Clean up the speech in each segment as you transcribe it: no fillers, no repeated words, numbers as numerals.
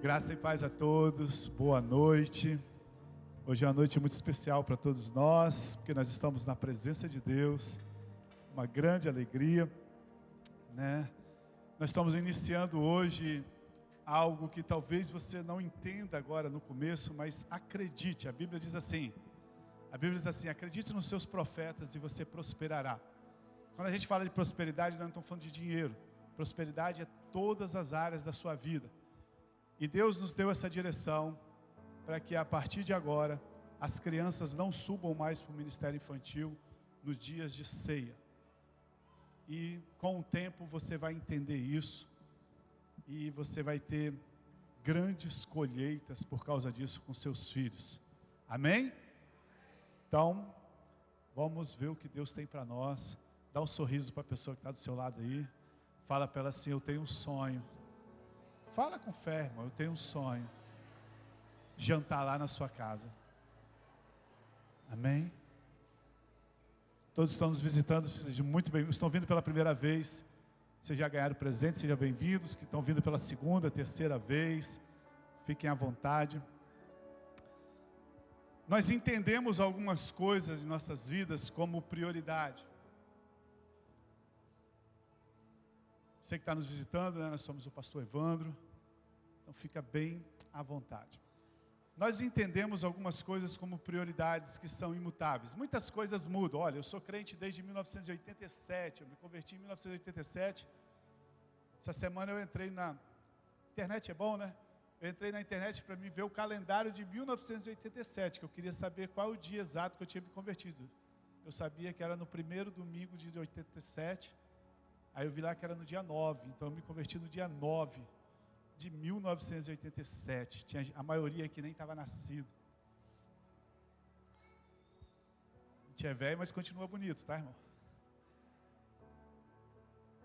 Graça e paz a todos, boa noite. Hoje é uma noite muito especial para todos nós, porque nós estamos na presença de Deus, uma grande alegria, né? Nós estamos iniciando hoje algo que talvez você não entenda agora no começo, mas acredite, a Bíblia diz assim, acredite nos seus profetas e você prosperará. Quando a gente fala de prosperidade, nós não estamos falando de dinheiro, prosperidade é todas as áreas da sua vida. E Deus nos deu essa direção para que a partir de agora as crianças não subam mais para o ministério infantil nos dias de ceia. E com o tempo você vai entender isso e você vai ter grandes colheitas por causa disso com seus filhos. Amém? Então, vamos ver o que Deus tem para nós. Dá um sorriso para a pessoa que está do seu lado aí. Fala para ela assim, eu tenho um sonho. Fala com fé, irmão, eu tenho um sonho. Jantar lá na sua casa. Amém? Todos estão nos visitando, sejam muito bem-vindos. Estão vindo pela primeira vez, vocês já ganharam presente, sejam bem-vindos. Que estão vindo pela segunda, terceira vez, fiquem à vontade. Nós entendemos algumas coisas em nossas vidas como prioridade. Você que está nos visitando, né? Nós somos o pastor Evandro, então fica bem à vontade. Nós entendemos algumas coisas como prioridades que são imutáveis. Muitas coisas mudam. Olha, eu sou crente desde 1987, eu me converti em 1987. Essa semana eu entrei na internet, é bom, né? Eu entrei na internet para me ver o calendário de 1987, que eu queria saber qual o dia exato que eu tinha me convertido. Eu sabia que era no primeiro domingo de 87, aí eu vi lá que era no dia 9, então eu me converti no dia 9 de 1987. A maioria aqui nem estava nascido. A gente é velho, mas continua bonito, tá, irmão?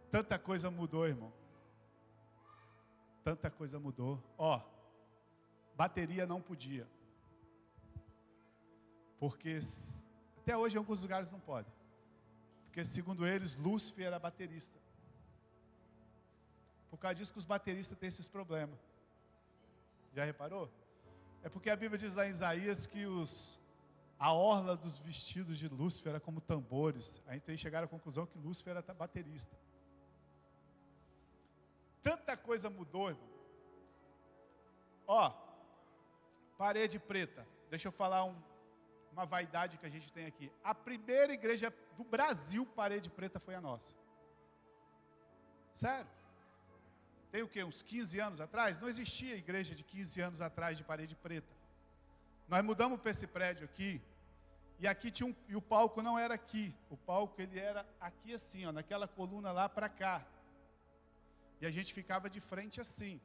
Tanta coisa mudou, irmão. Tanta coisa mudou. Ó, bateria não podia. Porque até hoje em alguns lugares não pode. Porque segundo eles, Lúcifer era baterista. Por causa disso que os bateristas têm esses problemas. Já reparou? É porque a Bíblia diz lá em Isaías que a orla dos vestidos de Lúcifer era como tambores. Aí chegaram à conclusão que Lúcifer era baterista. Tanta coisa mudou, irmão. Ó, parede preta. Deixa eu falar uma vaidade que a gente tem aqui. A primeira igreja do Brasil, parede preta, foi a nossa. Sério? Tem o quê? Uns 15 anos atrás? Não existia igreja de 15 anos atrás de parede preta. Nós mudamos para esse prédio aqui. E aqui tinha e o palco não era aqui. O palco ele era aqui assim, ó, naquela coluna lá para cá. E a gente ficava de frente assim.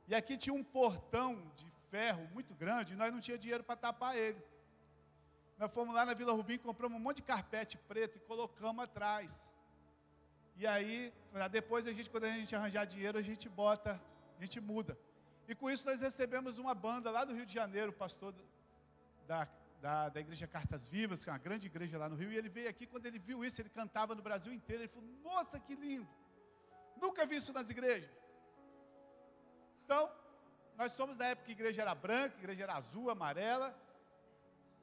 E aqui tinha um portão de ferro muito grande. E nós não tínhamos dinheiro para tapar ele. Nós fomos lá na Vila Rubim, compramos um monte de carpete preto e colocamos atrás. E aí, depois quando a gente arranjar dinheiro, a gente muda. E com isso nós recebemos uma banda lá do Rio de Janeiro, o pastor da igreja Cartas Vivas, que é uma grande igreja lá no Rio, e ele veio aqui, quando ele viu isso, ele cantava no Brasil inteiro, ele falou, nossa, que lindo! Nunca vi isso nas igrejas. Então, nós somos da época que a igreja era branca, a igreja era azul, amarela,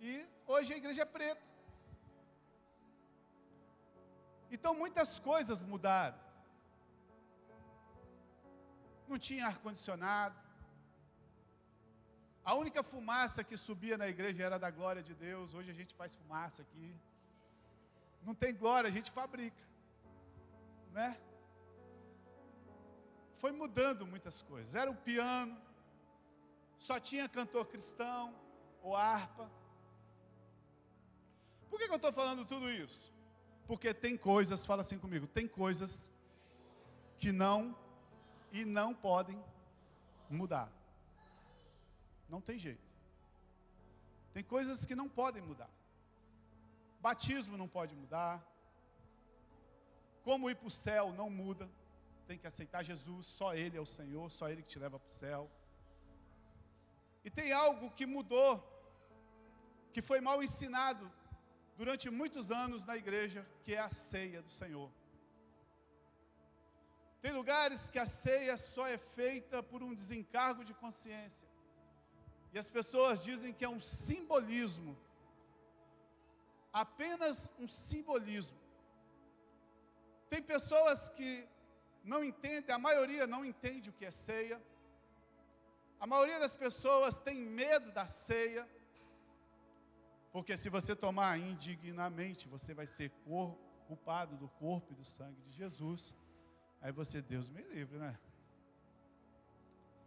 e hoje a igreja é preta. Então muitas coisas mudaram. Não tinha ar-condicionado. A única fumaça que subia na igreja era da glória de Deus. Hoje a gente faz fumaça aqui. Não tem glória, a gente fabrica. Né? Foi mudando muitas coisas. Era o piano. Só tinha cantor cristão ou harpa. Por que eu estou falando tudo isso? Porque tem coisas, fala assim comigo, tem coisas que não podem mudar. Não tem jeito. Tem coisas que não podem mudar. Batismo não pode mudar. Como ir para o céu não muda. Tem que aceitar Jesus, só Ele é o Senhor, só Ele que te leva para o céu. E tem algo que mudou, que foi mal ensinado durante muitos anos na igreja, que é a ceia do Senhor. Tem lugares que a ceia só é feita por um desencargo de consciência. E as pessoas dizem que é um simbolismo. Apenas um simbolismo. Tem pessoas que não entendem, a maioria não entende o que é ceia. A maioria das pessoas tem medo da ceia. Porque se você tomar indignamente, você vai ser culpado do corpo e do sangue de Jesus. Aí você, Deus me livre, né?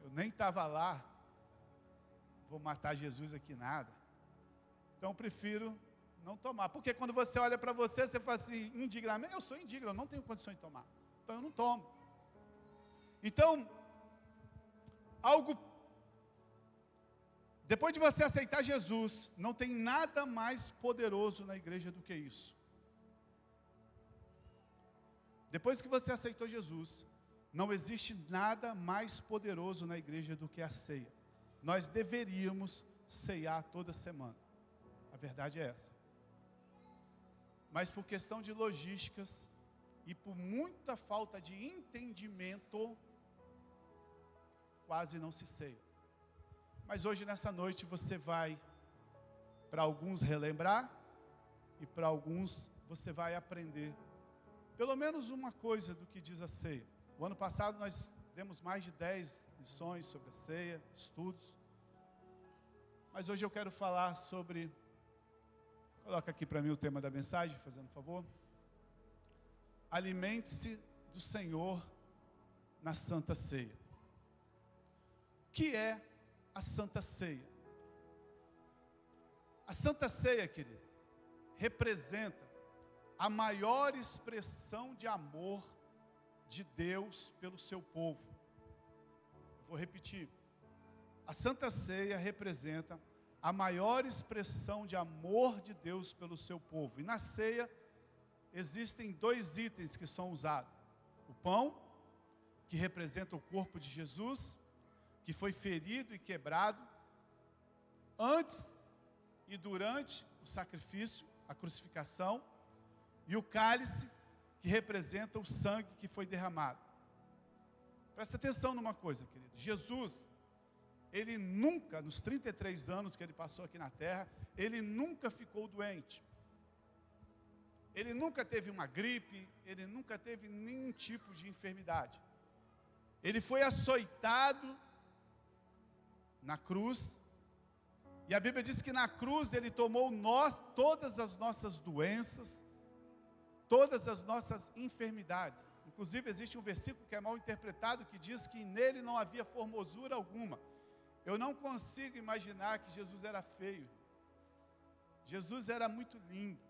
Eu nem estava lá, vou matar Jesus aqui nada. Então eu prefiro não tomar. Porque quando você olha para você, você fala assim, indignamente, eu sou indigno, eu não tenho condições de tomar. Então eu não tomo. Então, depois de você aceitar Jesus, não tem nada mais poderoso na igreja do que isso. Depois que você aceitou Jesus, não existe nada mais poderoso na igreja do que a ceia. Nós deveríamos ceiar toda semana. A verdade é essa. Mas por questão de logísticas e por muita falta de entendimento, quase não se ceia. Mas hoje nessa noite você vai, para alguns relembrar, e para alguns você vai aprender pelo menos uma coisa do que diz a ceia. O ano passado nós demos mais de 10 lições sobre a ceia, estudos. Mas hoje eu quero falar sobre, coloca aqui para mim o tema da mensagem, fazendo um favor. Alimente-se do Senhor na Santa Ceia. O que é a Santa Ceia? A Santa Ceia, querido, representa a maior expressão de amor de Deus pelo seu povo. Eu vou repetir. A Santa Ceia representa a maior expressão de amor de Deus pelo seu povo. E na ceia existem 2 itens que são usados. O pão, que representa o corpo de Jesus, que foi ferido e quebrado antes e durante o sacrifício, a crucificação, e o cálice, que representa o sangue que foi derramado. Presta atenção numa coisa, querido. Jesus, ele nunca, nos 33 anos que ele passou aqui na terra, ele nunca ficou doente. Ele nunca teve uma gripe, ele nunca teve nenhum tipo de enfermidade. Ele foi açoitado na cruz, e a Bíblia diz que na cruz ele tomou todas as nossas doenças, todas as nossas enfermidades. Inclusive existe um versículo que é mal interpretado, que diz que nele não havia formosura alguma. Eu não consigo imaginar que Jesus era feio. Jesus era muito lindo.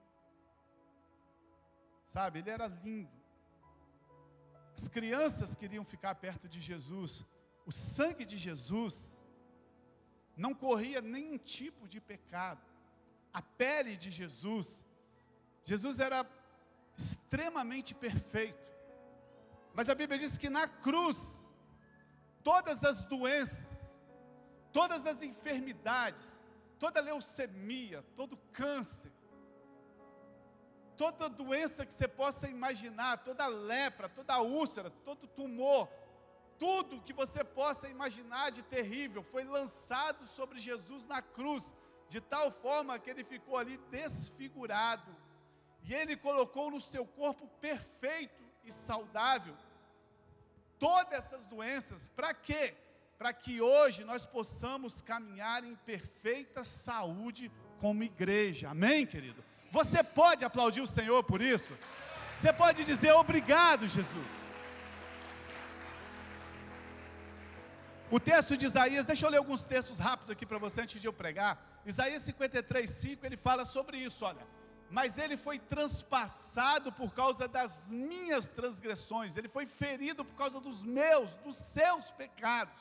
Sabe, ele era lindo. As crianças queriam ficar perto de Jesus. O sangue de Jesus não corria nenhum tipo de pecado. A pele de Jesus era extremamente perfeito. Mas a Bíblia diz que na cruz, todas as doenças, todas as enfermidades, toda leucemia, todo câncer, toda doença que você possa imaginar, toda lepra, toda úlcera, todo tumor, tudo que você possa imaginar de terrível, foi lançado sobre Jesus na cruz, de tal forma que ele ficou ali desfigurado, e ele colocou no seu corpo perfeito e saudável todas essas doenças. Para quê? Para que hoje nós possamos caminhar em perfeita saúde como igreja. Amém, querido? Você pode aplaudir o Senhor por isso? Você pode dizer obrigado, Jesus. O texto de Isaías, deixa eu ler alguns textos rápidos aqui para você antes de eu pregar. Isaías 53:5, ele fala sobre isso, olha. Mas ele foi transpassado por causa das minhas transgressões, ele foi ferido por causa dos seus pecados,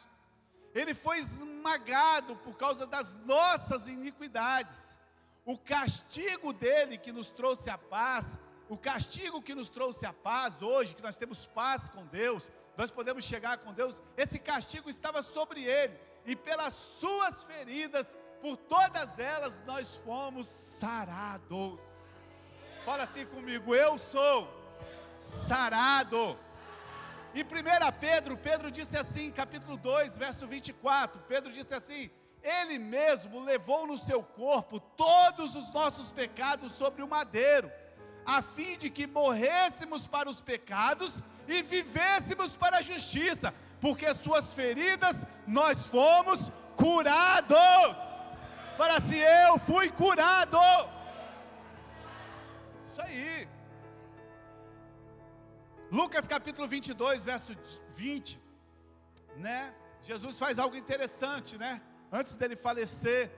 ele foi esmagado por causa das nossas iniquidades. O castigo dele que nos trouxe a paz, o castigo que nos trouxe a paz hoje, que nós temos paz com Deus, nós podemos chegar com Deus, esse castigo estava sobre ele, e pelas suas feridas, por todas elas nós fomos sarados. Fala assim comigo: eu sou sarado. Em 1 Pedro, Pedro disse assim, capítulo 2, verso 24, Pedro disse assim: Ele mesmo levou no seu corpo todos os nossos pecados sobre o madeiro, a fim de que morrêssemos para os pecados e vivêssemos para a justiça, porque suas feridas nós fomos curados. Fala assim: eu fui curado. Isso aí. Lucas capítulo 22, verso 20, né? Jesus faz algo interessante, né? Antes dele falecer,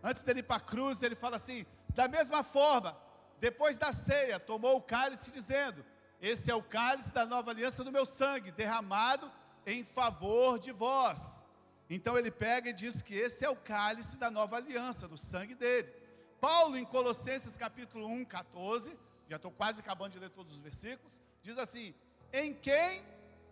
antes dele ir para a cruz, ele fala assim: da mesma forma, depois da ceia, tomou o cálice dizendo: esse é o cálice da nova aliança do meu sangue, derramado em favor de vós. Então ele pega e diz que esse é o cálice da nova aliança, do sangue dele. Paulo em Colossenses capítulo 1, 14, já estou quase acabando de ler todos os versículos, diz assim: em quem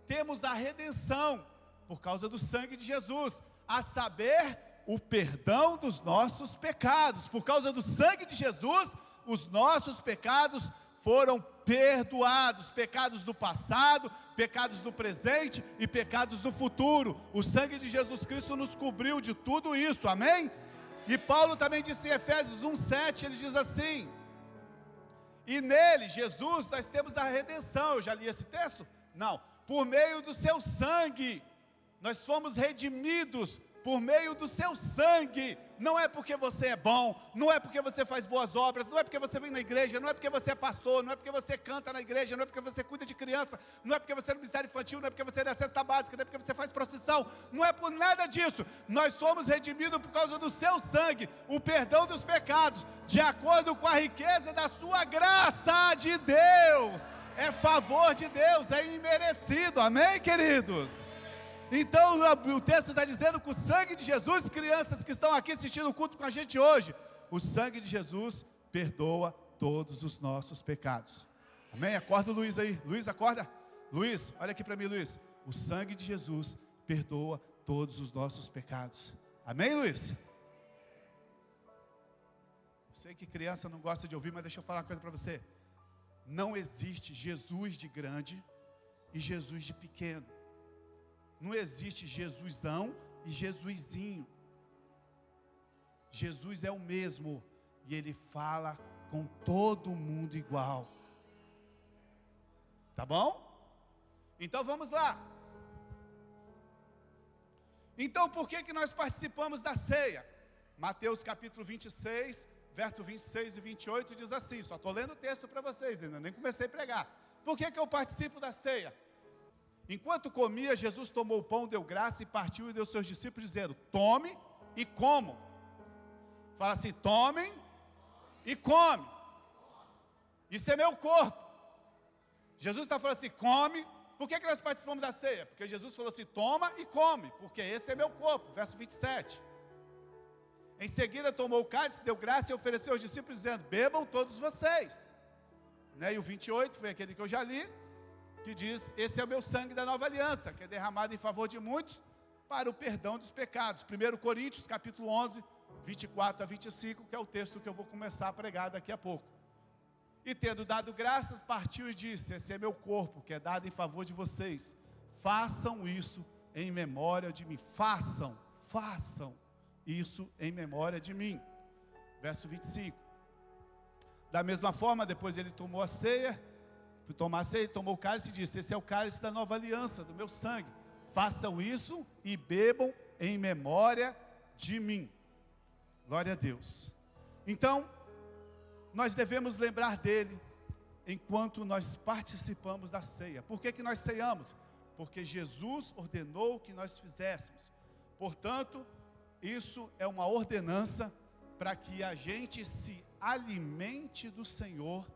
temos a redenção, por causa do sangue de Jesus, a saber, o perdão dos nossos pecados. Por causa do sangue de Jesus, os nossos pecados foram perdoados, pecados do passado, pecados do presente e pecados do futuro. O sangue de Jesus Cristo nos cobriu de tudo isso, amém? E Paulo também disse em Efésios 1:7, ele diz assim: e nele, Jesus, nós temos a redenção. Eu já li esse texto? Não. Por meio do seu sangue, nós fomos redimidos por meio do seu sangue. Não é porque você é bom, não é porque você faz boas obras, não é porque você vem na igreja, não é porque você é pastor, não é porque você canta na igreja, não é porque você cuida de criança, não é porque você é no ministério infantil, não é porque você é da cesta básica, não é porque você faz procissão, não é por nada disso. Nós somos redimidos por causa do seu sangue, o perdão dos pecados, de acordo com a riqueza da sua graça de Deus. É favor de Deus, é imerecido, amém, queridos? Então o texto está dizendo que o sangue de Jesus, crianças que estão aqui assistindo o culto com a gente hoje, o sangue de Jesus perdoa todos os nossos pecados, amém? Acorda o Luiz aí, Luiz, acorda. Luiz, olha aqui para mim, Luiz. O sangue de Jesus perdoa todos os nossos pecados, amém, Luiz? Eu sei que criança não gosta de ouvir, mas deixa eu falar uma coisa para você. Não existe Jesus de grande e Jesus de pequeno. Não existe Jesusão e Jesusinho. Jesus é o mesmo e Ele fala com todo mundo igual. Tá bom? Então vamos lá. Então por que nós participamos da ceia? Mateus capítulo 26, verso 26 e 28 diz assim, só estou lendo o texto para vocês, ainda nem comecei a pregar. Por que eu participo da ceia? Enquanto comia, Jesus tomou o pão, deu graça e partiu e deu aos seus discípulos, dizendo: tome e comam. Fala assim: tomem e come. Isso é meu corpo. Jesus está falando assim: come. Por que nós participamos da ceia? Porque Jesus falou assim: toma e come, porque esse é meu corpo. Verso 27. Em seguida tomou o cálice, deu graça e ofereceu aos discípulos, dizendo: bebam todos vocês. E o 28 foi aquele que eu já li, que diz: esse é o meu sangue da nova aliança, que é derramado em favor de muitos, para o perdão dos pecados. 1 Coríntios, capítulo 11, 24 a 25, que é o texto que eu vou começar a pregar daqui a pouco. E tendo dado graças, partiu e disse: esse é meu corpo, que é dado em favor de vocês. Façam isso em memória de mim. Façam isso em memória de mim. Verso 25. Da mesma forma, depois ele tomou a ceia, tomou o cálice e disse: esse é o cálice da nova aliança, do meu sangue. Façam isso e bebam em memória de mim. Glória a Deus. Então, nós devemos lembrar dele enquanto nós participamos da ceia. Por que nós ceiamos? Porque Jesus ordenou que nós fizéssemos. Portanto, isso é uma ordenança para que a gente se alimente do Senhor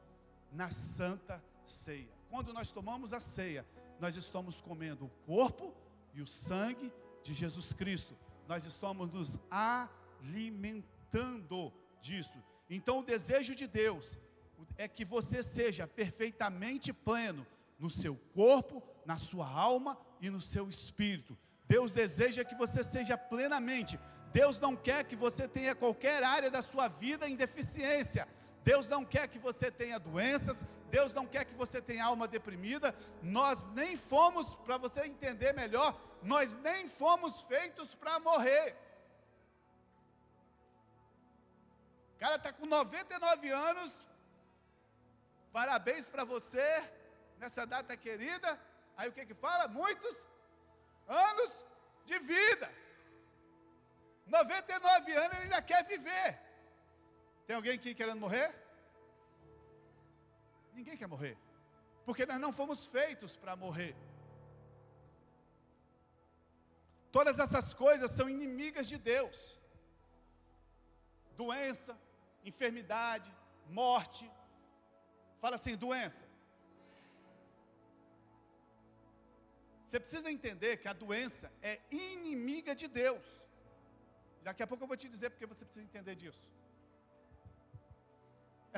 na santa ceia. Quando nós tomamos a ceia, nós estamos comendo o corpo e o sangue de Jesus Cristo. Nós estamos nos alimentando disso. Então o desejo de Deus é que você seja perfeitamente pleno no seu corpo, na sua alma e no seu espírito. Deus deseja que você seja plenamente. Deus não quer que você tenha qualquer área da sua vida em deficiência. Deus não quer que você tenha doenças, Deus não quer que você tenha alma deprimida. Nós nem fomos, para você entender melhor, nós nem fomos feitos para morrer. O cara está com 99 anos, parabéns para você, nessa data querida. Aí o que fala? Muitos anos de vida. 99 anos ele ainda quer viver. Tem alguém aqui querendo morrer? Ninguém quer morrer, porque nós não fomos feitos para morrer. Todas essas coisas são inimigas de Deus. Doença, enfermidade, morte. Fala assim, doença. Você precisa entender que a doença é inimiga de Deus. Daqui a pouco eu vou te dizer porque você precisa entender disso.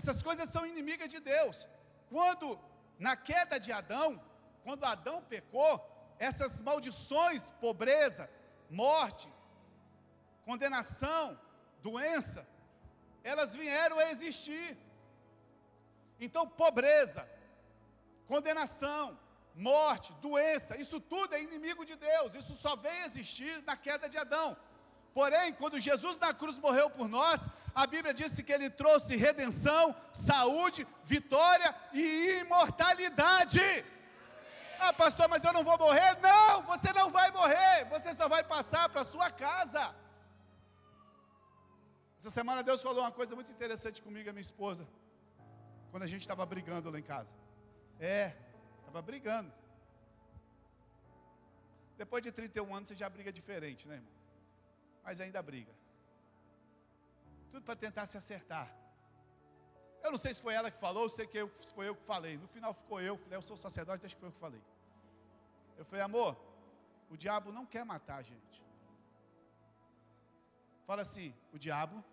Essas coisas são inimigas de Deus. Quando, na queda de Adão, quando Adão pecou, essas maldições, pobreza, morte, condenação, doença, elas vieram a existir. Então, pobreza, condenação, morte, doença, isso tudo é inimigo de Deus. Isso só veio existir na queda de Adão. Porém, quando Jesus na cruz morreu por nós, a Bíblia disse que Ele trouxe redenção, saúde, vitória e imortalidade. Ah, pastor, mas eu não vou morrer? Não, você não vai morrer, você só vai passar para a sua casa. Essa semana Deus falou uma coisa muito interessante comigo e a minha esposa, quando a gente estava brigando lá em casa. Estava brigando. Depois de 31 anos você já briga diferente, né, irmão? Mas ainda briga. Tudo para tentar se acertar. Eu não sei se foi ela que falou, eu sei que foi eu que falei. No final ficou eu falei, eu sou sacerdote, acho que foi eu que falei. Eu falei, amor, o diabo não quer matar a gente. Fala assim, o diabo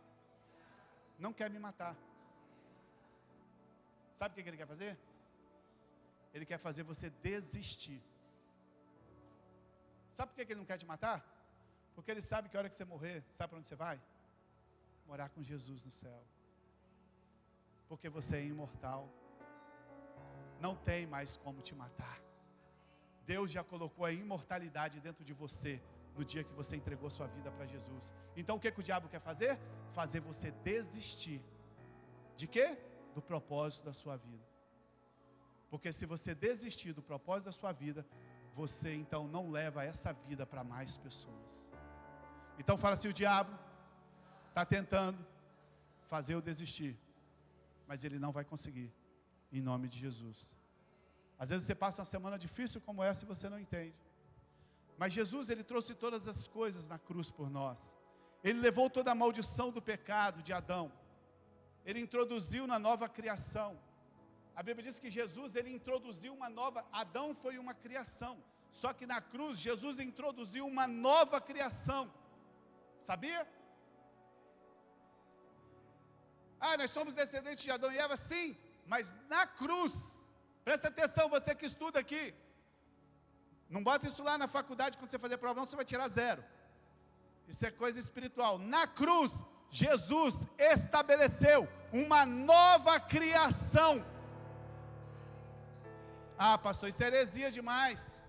não quer me matar. Sabe o que ele quer fazer? Ele quer fazer você desistir. Sabe por que ele não quer te matar? Porque ele sabe que a hora que você morrer, sabe para onde você vai? Morar com Jesus no céu. Porque você é imortal. Não tem mais como te matar. Deus já colocou a imortalidade dentro de você no dia que você entregou sua vida para Jesus. Então o que o diabo quer fazer? Fazer você desistir. De quê? Do propósito da sua vida. Porque se você desistir do propósito da sua vida, você então não leva essa vida para mais pessoas. Então fala assim, o diabo está tentando fazer eu desistir, mas ele não vai conseguir, em nome de Jesus. Às vezes você passa uma semana difícil como essa e você não entende. Mas Jesus, Ele trouxe todas as coisas na cruz por nós. Ele levou toda a maldição do pecado de Adão. Ele introduziu na nova criação. A Bíblia diz que Jesus, Ele introduziu uma nova... Adão foi uma criação. Só que na cruz, Jesus introduziu uma nova criação. Sabia? Ah, nós somos descendentes de Adão e Eva, sim. Mas na cruz, presta atenção, você que estuda aqui. Não bota isso lá na faculdade, quando você fazer prova, não, você vai tirar 0. Isso é coisa espiritual. Na cruz, Jesus estabeleceu uma nova criação. Ah, pastor, isso é heresia demais.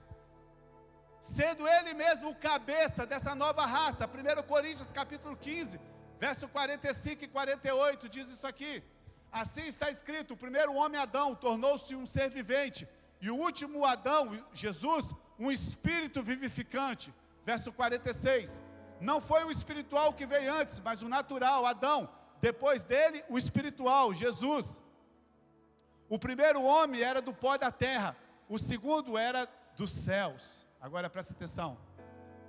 Sendo Ele mesmo o cabeça dessa nova raça. 1 Coríntios capítulo 15, verso 45 e 48, diz isso aqui. Assim está escrito, o primeiro homem Adão tornou-se um ser vivente, e o último Adão, Jesus, um espírito vivificante. Verso 46, não foi o espiritual que veio antes, mas o natural, Adão. Depois dele, o espiritual, Jesus. O primeiro homem era do pó da terra, o segundo era dos céus. Agora presta atenção.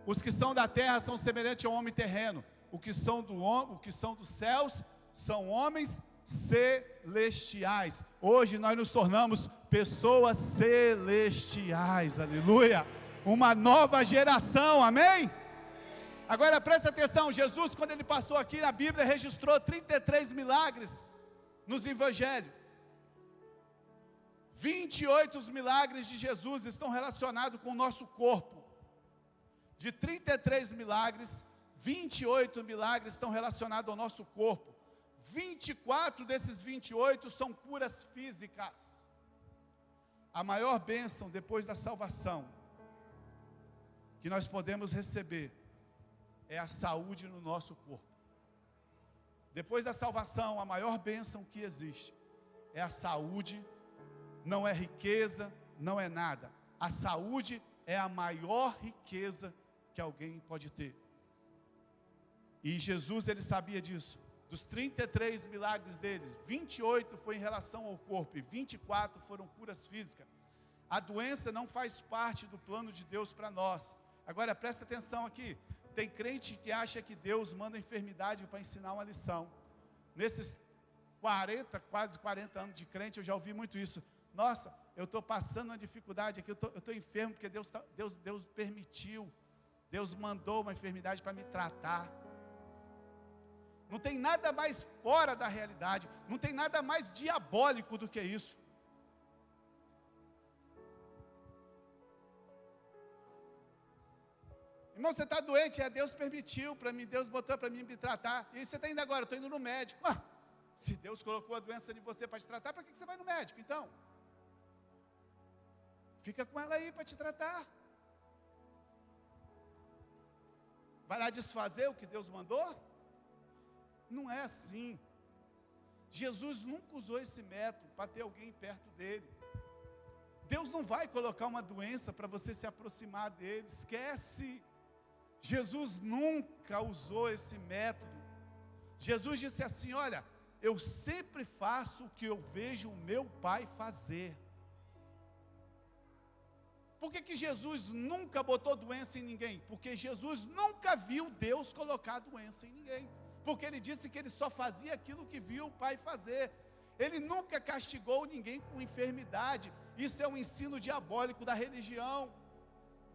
Os que são da terra são semelhantes ao homem terreno. O que são dos céus são homens celestiais. Hoje nós nos tornamos pessoas celestiais, aleluia. Uma nova geração, amém? Agora presta atenção, Jesus, quando Ele passou aqui na Bíblia, registrou 33 milagres nos evangelhos. 28 milagres de Jesus estão relacionados com o nosso corpo. De 33 milagres, 28 milagres estão relacionados ao nosso corpo. 24 desses 28 são curas físicas. A maior bênção depois da salvação que nós podemos receber é a saúde no nosso corpo. Depois da salvação, a maior bênção que existe é a saúde, não é riqueza, não é nada. A saúde é a maior riqueza que alguém pode ter. E Jesus, ele sabia disso. Dos 33 milagres deles, 28 foi em relação ao corpo e 24 foram curas físicas. A doença não faz parte do plano de Deus para nós. Agora presta atenção aqui. Tem crente que acha que Deus manda enfermidade para ensinar uma lição. Nesses quase 40 anos de crente, eu já ouvi muito isso. Nossa, eu estou passando uma dificuldade aqui, eu estou enfermo porque Deus permitiu. Deus mandou uma enfermidade para me tratar. Não tem nada mais fora da realidade, não tem nada mais diabólico do que isso. Irmão, você está doente, Deus permitiu para mim, Deus botou para mim me tratar. E aí você está indo agora, estou indo no médico. Se Deus colocou a doença em você para te tratar, para que você vai no médico então? Fica com ela aí para te tratar. Vai lá desfazer o que Deus mandou? Não é assim. Jesus nunca usou esse método para ter alguém perto dele. Deus não vai colocar uma doença para você se aproximar dele, esquece. Jesus nunca usou esse método. Jesus disse assim: olha, eu sempre faço o que eu vejo o meu Pai fazer. Por que Jesus nunca botou doença em ninguém? Porque Jesus nunca viu Deus colocar doença em ninguém. Porque ele disse que ele só fazia aquilo que viu o Pai fazer. Ele nunca castigou ninguém com enfermidade. Isso é um ensino diabólico da religião.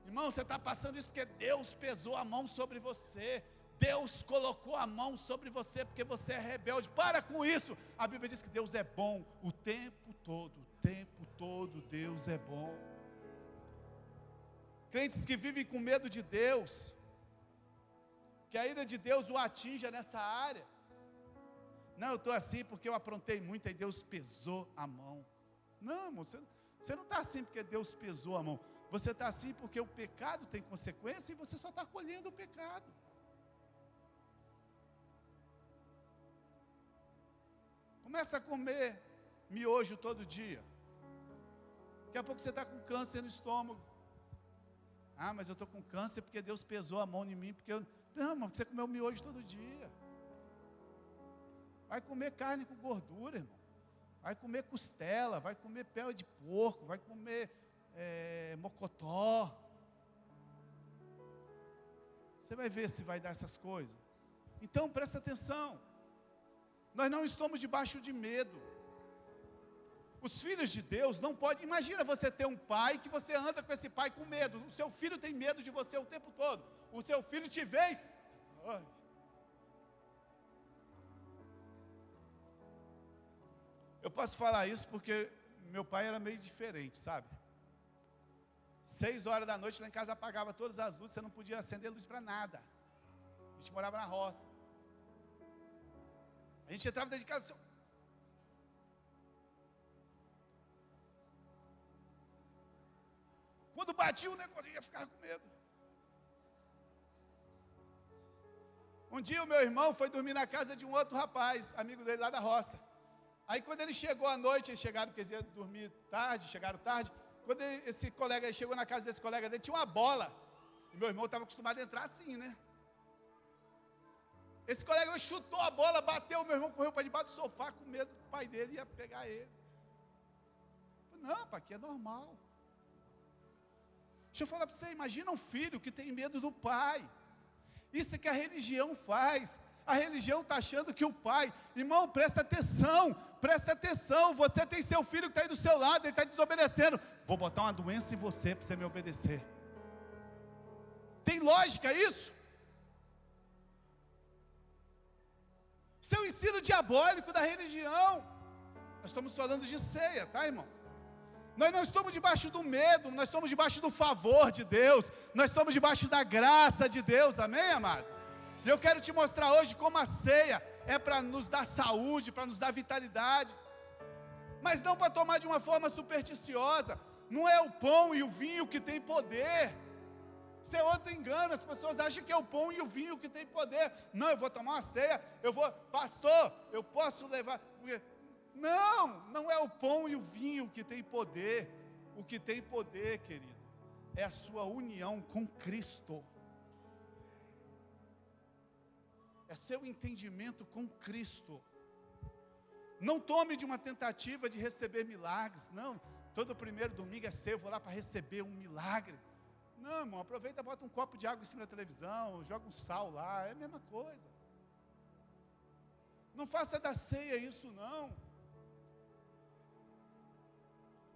Irmão, você está passando isso porque Deus pesou a mão sobre você. Deus colocou a mão sobre você porque você é rebelde. Para com isso. A Bíblia diz que Deus é bom o tempo todo. O tempo todo Deus é bom. Crentes que vivem com medo de Deus, que a ira de Deus o atinja nessa área. Não, eu estou assim porque eu aprontei muito, aí Deus pesou a mão. Não, irmão, você não está assim porque Deus pesou a mão. Você está assim porque o pecado tem consequência e você só está colhendo o pecado. Começa a comer miojo todo dia. Daqui a pouco você está com câncer no estômago. Ah, mas eu estou com câncer porque Deus pesou a mão em mim, porque eu... Não, irmão, você comeu miojo todo dia. Vai comer carne com gordura, irmão. Vai comer costela, vai comer pele de porco, vai comer mocotó. Você vai ver se vai dar essas coisas. Então, presta atenção. Nós não estamos debaixo de medo. Os filhos de Deus não podem... Imagina você ter um pai que você anda com esse pai com medo. O seu filho tem medo de você o tempo todo. O seu filho te vê. Ai. Eu posso falar isso porque meu pai era meio diferente, sabe? 6 horas da noite lá em casa apagava todas as luzes, você não podia acender luz para nada. A gente morava na roça. A gente entrava dentro de casa assim... Quando batia o negócio, eu ia ficar com medo. Um dia o meu irmão foi dormir na casa de um outro rapaz, amigo dele lá da roça. Aí quando ele chegou à noite, eles chegaram, porque eles iam dormir tarde, chegaram tarde. Quando esse colega chegou na casa desse colega dele, tinha uma bola. E meu irmão estava acostumado a entrar assim, né? Esse colega chutou a bola, bateu, meu irmão correu para debaixo do sofá com medo que o pai dele ia pegar ele. Eu falei, não, pai, aqui é normal. Deixa eu falar para você, imagina um filho que tem medo do pai. Isso é que a religião faz. A religião está achando que o pai... Irmão, presta atenção, você tem seu filho que está aí do seu lado, ele está desobedecendo. Vou botar uma doença em você para você me obedecer. Tem lógica isso? Isso é o ensino diabólico da religião. Nós estamos falando de ceia, tá, irmão? Nós não estamos debaixo do medo, nós estamos debaixo do favor de Deus, nós estamos debaixo da graça de Deus, amém, amado? E eu quero te mostrar hoje como a ceia é para nos dar saúde, para nos dar vitalidade, mas não para tomar de uma forma supersticiosa. Não é o pão e o vinho que tem poder. Isso é outro engano, as pessoas acham que é o pão e o vinho que tem poder. Não, eu vou tomar uma ceia, pastor, eu posso levar. Não é o pão e o vinho que tem poder. O que tem poder, querido, é a sua união com Cristo. É seu entendimento com Cristo. Não tome de uma tentativa de receber milagres. Não, todo primeiro domingo é seu, eu vou lá para receber um milagre. Não, irmão, aproveita, bota um copo de água em cima da televisão, joga um sal lá, é a mesma coisa. Não faça da ceia isso, não.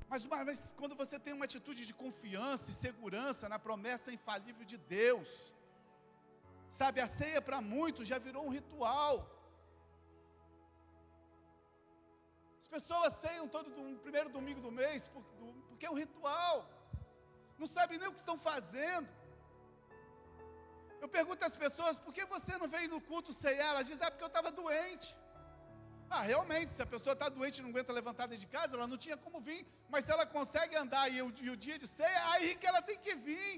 Mas quando você tem uma atitude de confiança e segurança na promessa infalível de Deus, sabe, a ceia para muitos já virou um ritual. As pessoas ceiam todo primeiro domingo do mês, porque é um ritual. Não sabem nem o que estão fazendo. Eu pergunto às pessoas, por que você não veio no culto ceiar? Elas dizem, porque eu estava doente. Realmente, se a pessoa está doente e não aguenta levantar dentro de casa, ela não tinha como vir. Mas se ela consegue andar e o dia de ceia, aí que ela tem que vir.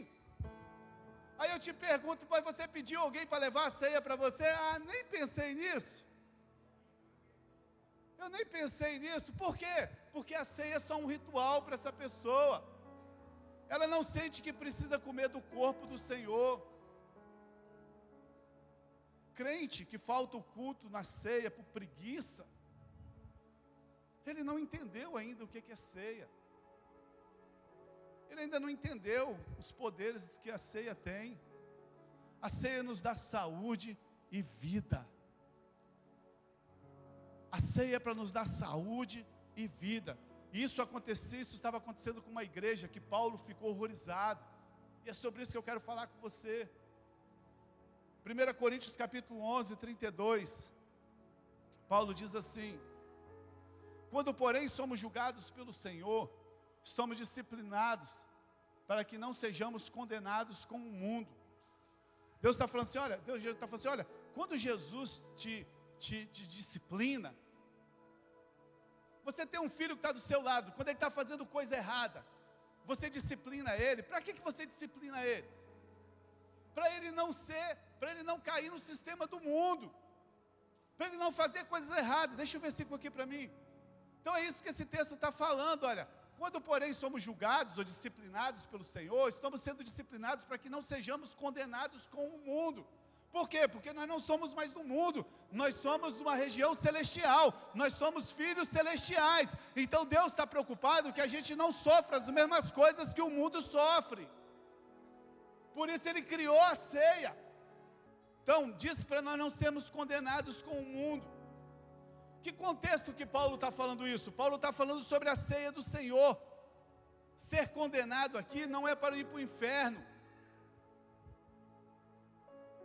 Aí eu te pergunto, mas você pediu alguém para levar a ceia para você? Nem pensei nisso. Eu nem pensei nisso. Por quê? Porque a ceia é só um ritual para essa pessoa. Ela não sente que precisa comer do corpo do Senhor. Crente que falta o culto na ceia por preguiça, ele não entendeu ainda o que é ceia. Ele ainda não entendeu os poderes que a ceia tem. A ceia nos dá saúde e vida. A ceia é para nos dar saúde e vida. Isso estava acontecendo com uma igreja que Paulo ficou horrorizado. E é sobre isso que eu quero falar com você. 1 Coríntios capítulo 11, 32. Paulo diz assim: quando porém somos julgados pelo Senhor, estamos disciplinados, para que não sejamos condenados com o mundo. Deus está falando assim, olha, quando Jesus te disciplina, você tem um filho que está do seu lado, quando ele está fazendo coisa errada, você disciplina ele. Para que você disciplina ele? Para ele não cair no sistema do mundo, para ele não fazer coisas erradas. Deixa o versículo aqui para mim. Então é isso que esse texto está falando, olha. Quando porém somos julgados ou disciplinados pelo Senhor, estamos sendo disciplinados para que não sejamos condenados com o mundo. Por quê? Porque nós não somos mais do mundo, nós somos de uma região celestial, nós somos filhos celestiais. Então Deus está preocupado que a gente não sofra as mesmas coisas que o mundo sofre. Por isso Ele criou a ceia. Então, diz para nós não sermos condenados com o mundo. Que contexto que Paulo está falando isso? Paulo está falando sobre a ceia do Senhor. Ser condenado aqui não é para ir para o inferno.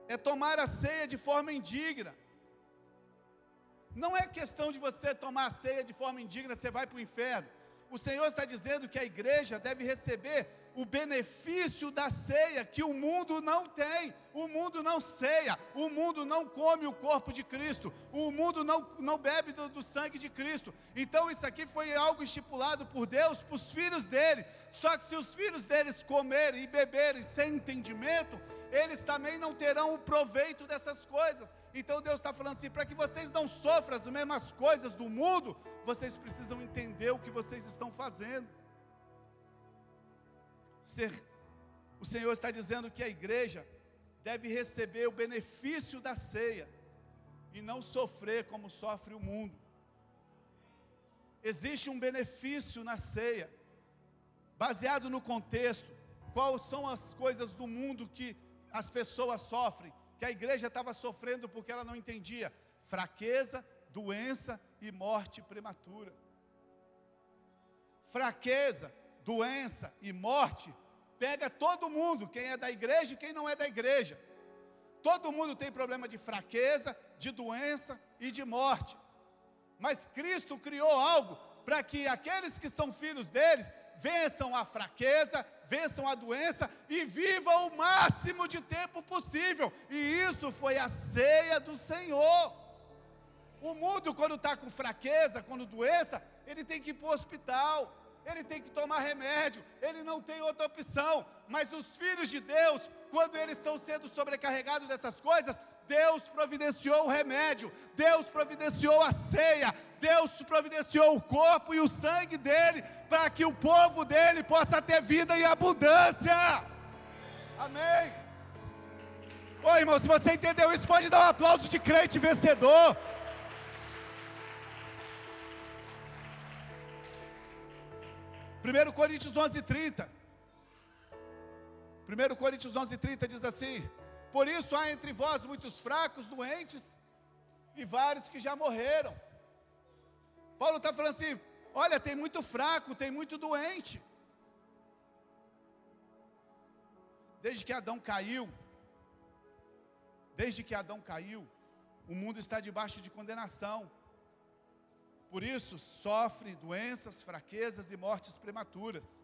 É tomar a ceia de forma indigna. Não é questão de você tomar a ceia de forma indigna, você vai para o inferno. O Senhor está dizendo que a igreja deve receber o benefício da ceia que o mundo não tem. O mundo não ceia, o mundo não come o corpo de Cristo, o mundo não bebe do sangue de Cristo. Então isso aqui foi algo estipulado por Deus para os filhos dele. Só que se os filhos deles comerem e beberem sem entendimento, eles também não terão o proveito dessas coisas. Então Deus está falando assim, para que vocês não sofram as mesmas coisas do mundo, vocês precisam entender o que vocês estão fazendo. O Senhor está dizendo que a igreja deve receber o benefício da ceia e não sofrer como sofre o mundo. Existe um benefício na ceia, baseado no contexto. Quais são as coisas do mundo que as pessoas sofrem, que a igreja estava sofrendo porque ela não entendia? Fraqueza, doença e morte prematura. Fraqueza, doença e morte pega todo mundo, quem é da igreja e quem não é da igreja. Todo mundo tem problema de fraqueza, de doença e de morte. Mas Cristo criou algo para que aqueles que são filhos deles vençam a fraqueza, vençam a doença e vivam o máximo de tempo possível. E isso foi a ceia do Senhor. O mundo, quando está com fraqueza, quando doença, ele tem que ir para o hospital, ele tem que tomar remédio, ele não tem outra opção. Mas os filhos de Deus, quando eles estão sendo sobrecarregados dessas coisas, Deus providenciou o remédio, Deus providenciou a ceia, Deus providenciou o corpo e o sangue dele, para que o povo dele possa ter vida em abundância. Amém. Ô irmão, se você entendeu isso, pode dar um aplauso de crente vencedor. Primeiro Coríntios 11:30. 1 Coríntios 11:30 diz assim: por isso há entre vós muitos fracos, doentes e vários que já morreram. Paulo está falando assim: olha, tem muito fraco, tem muito doente. Desde que Adão caiu, o mundo está debaixo de condenação. Por isso, sofre doenças, fraquezas e mortes prematuras.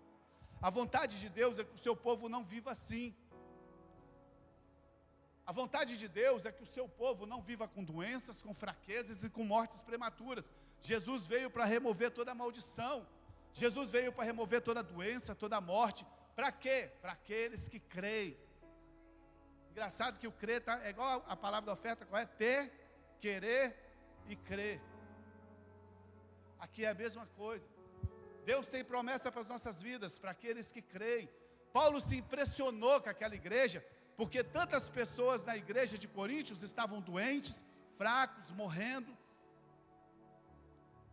A vontade de Deus é que o seu povo não viva assim. A vontade de Deus é que o seu povo não viva com doenças, com fraquezas e com mortes prematuras. Jesus veio para remover toda a maldição. Jesus veio para remover toda a doença, toda a morte. Para quê? Para aqueles que creem. Engraçado que o crer é igual a palavra da oferta, qual é? Ter, querer e crer. Aqui é a mesma coisa. Deus tem promessa para as nossas vidas, para aqueles que creem. Paulo se impressionou com aquela igreja, porque tantas pessoas na igreja de Coríntios estavam doentes, fracos, morrendo.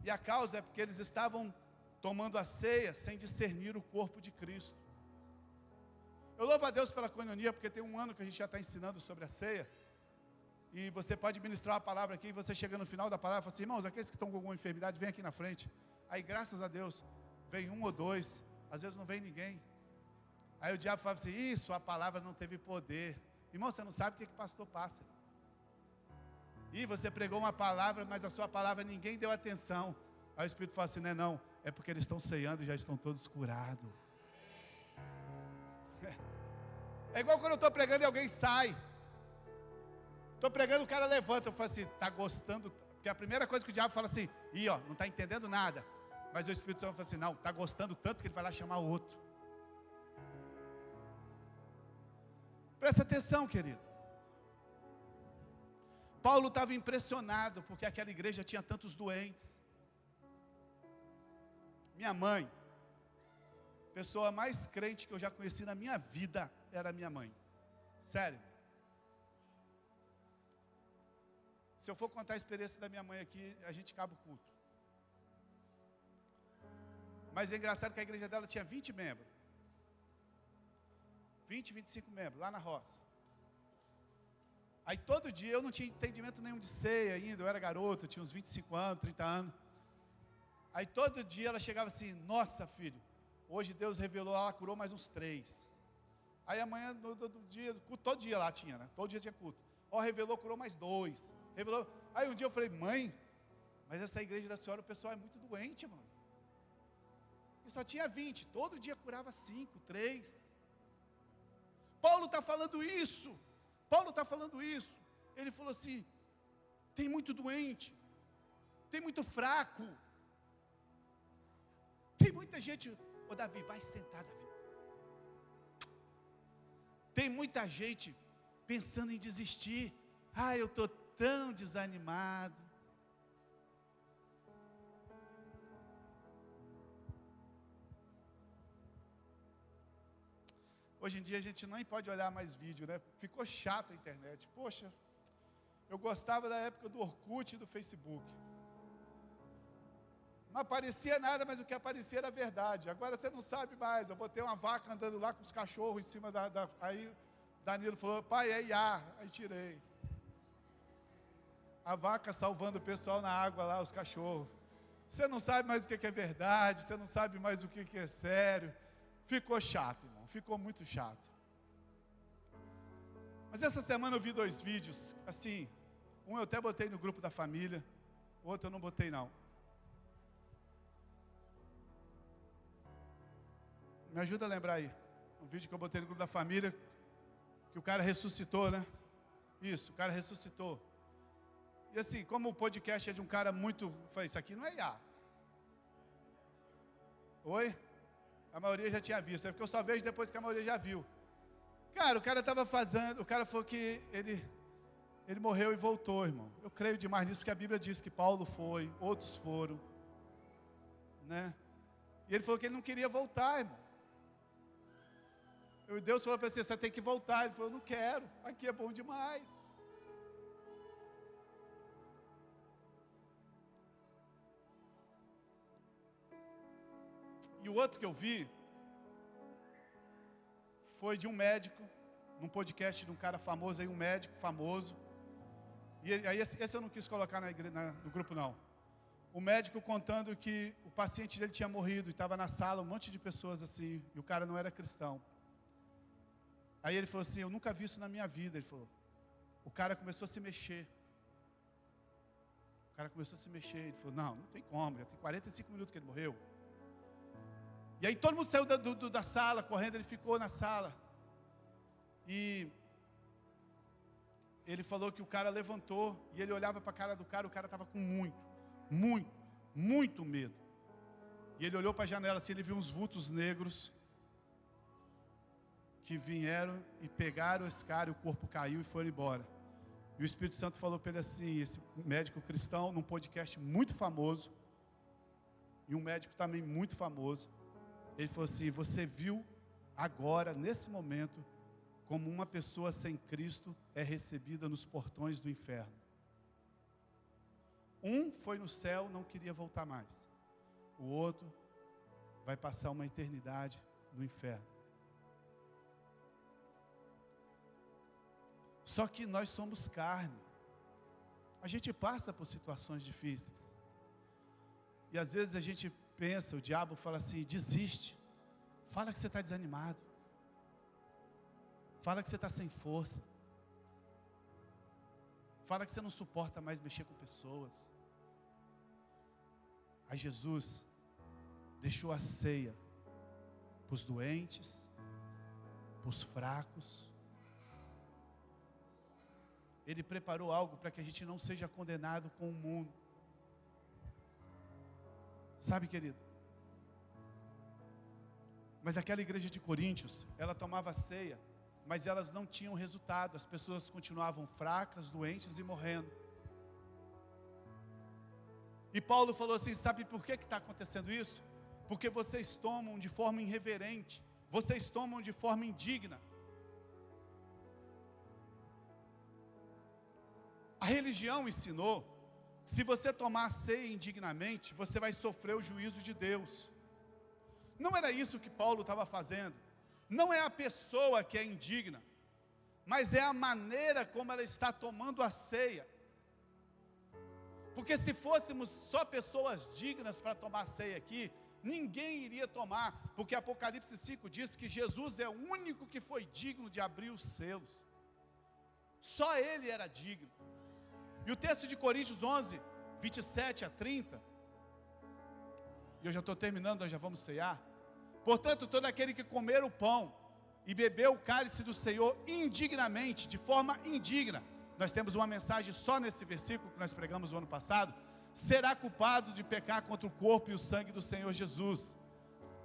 E a causa é porque eles estavam tomando a ceia sem discernir o corpo de Cristo. Eu louvo a Deus pela coinonia, porque tem um ano que a gente já está ensinando sobre a ceia. E você pode ministrar uma palavra aqui, e você chega no final da palavra e fala assim: irmãos, aqueles que estão com alguma enfermidade, vem aqui na frente. Aí, graças a Deus, vem um ou dois, às vezes não vem ninguém. Aí o diabo fala assim: isso, a palavra não teve poder. Irmão, você não sabe o que o pastor passa. E você pregou uma palavra, mas a sua palavra ninguém deu atenção. Aí o Espírito fala assim: não, é porque eles estão ceando e já estão todos curados. É igual quando eu estou pregando e alguém sai. Estou pregando, o cara levanta, eu falo assim: está gostando? Porque a primeira coisa que o diabo fala assim: não está entendendo nada. Mas o Espírito Santo fala assim: não, está gostando tanto que ele vai lá chamar o outro. Presta atenção, querido. Paulo estava impressionado, porque aquela igreja tinha tantos doentes. Minha mãe, pessoa mais crente que eu já conheci na minha vida, era minha mãe. Sério. Se eu for contar a experiência da minha mãe aqui, a gente acaba o culto. Mas é engraçado que a igreja dela tinha 20 membros. 25 membros, lá na roça. Aí todo dia, eu não tinha entendimento nenhum de ceia ainda, eu era garoto, eu tinha uns 25 anos, 30 anos. Aí todo dia ela chegava assim: nossa, filho, hoje Deus revelou, ela curou mais uns 3. Aí amanhã, do dia, todo dia lá tinha, né? Todo dia tinha culto. Revelou, curou mais 2. Revelou. Aí um dia eu falei: mãe, mas essa igreja da senhora, o pessoal é muito doente, mano. E só tinha 20, todo dia curava 5, 3. Paulo está falando isso. Ele falou assim: tem muito doente, tem muito fraco, tem muita gente. Davi, vai sentar, Davi. Tem muita gente pensando em desistir. Eu estou tão desanimado. Hoje em dia a gente nem pode olhar mais vídeo, né? Ficou chato a internet. Poxa, eu gostava da época do Orkut e do Facebook. Não aparecia nada, mas o que aparecia era verdade. Agora você não sabe mais. Eu botei uma vaca andando lá com os cachorros em cima Aí Danilo falou: pai, é IA. Aí tirei. A vaca salvando o pessoal na água lá, os cachorros. Você não sabe mais o que é verdade, você não sabe mais o que é sério. Ficou chato, irmão, ficou muito chato. Mas essa semana eu vi 2 vídeos, assim, um eu até botei no grupo da família, o outro eu não botei não. Me ajuda a lembrar aí. Um vídeo que eu botei no grupo da família, que o cara ressuscitou, né? Isso, o cara ressuscitou. E assim, como o podcast é de um cara muito... Eu falei, isso aqui não é IA. Oi? A maioria já tinha visto, é porque eu só vejo depois que a maioria já viu. Cara, o cara estava fazendo, o cara falou que ele morreu e voltou, irmão. Eu creio demais nisso, porque a Bíblia diz que Paulo foi, outros foram, né? E ele falou que ele não queria voltar, irmão. E Deus falou para ele, você tem que voltar. Ele falou, eu não quero, aqui é bom demais. E o outro que eu vi foi de um médico, num podcast de um cara famoso aí, um médico famoso. E aí esse eu não quis colocar no grupo não. O médico contando que o paciente dele tinha morrido e estava na sala, um monte de pessoas assim, e o cara não era cristão. Aí ele falou assim, eu nunca vi isso na minha vida. Ele falou, o cara começou a se mexer. Ele falou, não tem como, já tem 45 minutos que ele morreu. E aí todo mundo saiu da sala, correndo, ele ficou na sala. E ele falou que o cara levantou, e ele olhava para a cara do cara, o cara estava com muito medo. E ele olhou para a janela assim, ele viu uns vultos negros, que vieram e pegaram esse cara, e o corpo caiu e foram embora. E o Espírito Santo falou para ele assim, esse médico cristão, num podcast muito famoso, e um médico também muito famoso, ele falou assim, você viu agora, nesse momento, como uma pessoa sem Cristo é recebida nos portões do inferno. Um foi no céu, não queria voltar mais. O outro vai passar uma eternidade no inferno. Só que nós somos carne. A gente passa por situações difíceis. E às vezes a gente pensa, o diabo fala assim, desiste. Fala que você está desanimado. Fala que você está sem força. Fala que você não suporta mais mexer com pessoas. Aí Jesus deixou a ceia para os doentes, para os fracos. Ele preparou algo para que a gente não seja condenado com o mundo. Sabe, querido? Mas aquela igreja de Coríntios, ela tomava ceia, mas elas não tinham resultado. As pessoas continuavam fracas, doentes e morrendo. E Paulo falou assim, sabe por que está acontecendo isso? Porque vocês tomam de forma irreverente, vocês tomam de forma indigna. A religião ensinou, se você tomar a ceia indignamente, você vai sofrer o juízo de Deus. Não era isso que Paulo estava fazendo. Não é a pessoa que é indigna, mas é a maneira como ela está tomando a ceia. Porque se fôssemos só pessoas dignas para tomar a ceia aqui, ninguém iria tomar, porque Apocalipse 5 diz que Jesus é o único que foi digno de abrir os selos. Só ele era digno. E o texto de Coríntios 11, 27 a 30, e eu já estou terminando, nós já vamos ceiar. Portanto, todo aquele que comer o pão e beber o cálice do Senhor indignamente, de forma indigna, nós temos uma mensagem só nesse versículo que nós pregamos o ano passado, será culpado de pecar contra o corpo e o sangue do Senhor Jesus.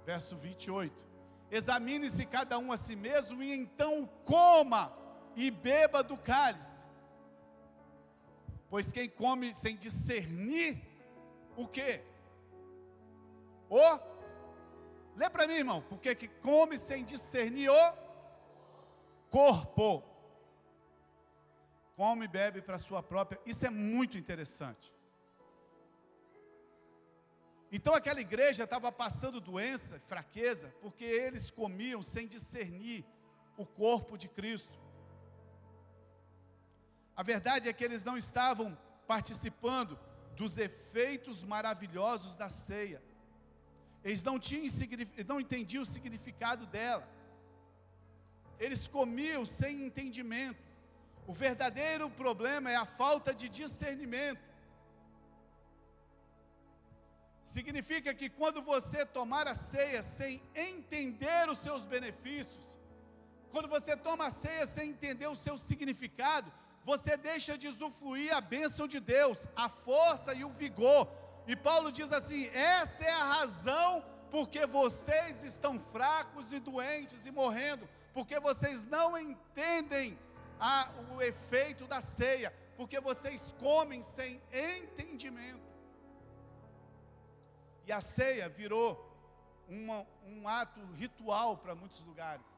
Verso 28. Examine-se cada um a si mesmo e então coma e beba do cálice. Pois quem come sem discernir o quê? Lê para mim, irmão. Porque que come sem discernir o corpo. Come e bebe para a sua própria. Isso é muito interessante. Então aquela igreja estava passando doença, fraqueza, porque eles comiam sem discernir o corpo de Cristo. A verdade é que eles não estavam participando dos efeitos maravilhosos da ceia. Eles não entendiam o significado dela. Eles comiam sem entendimento. O verdadeiro problema é a falta de discernimento. Significa que quando você tomar a ceia sem entender os seus benefícios, quando você toma a ceia sem entender o seu significado, você deixa de usufruir a bênção de Deus, a força e o vigor. E Paulo diz assim: essa é a razão porque vocês estão fracos e doentes e morrendo, porque vocês não entendem o efeito da ceia, porque vocês comem sem entendimento. E a ceia virou um ato ritual para muitos lugares.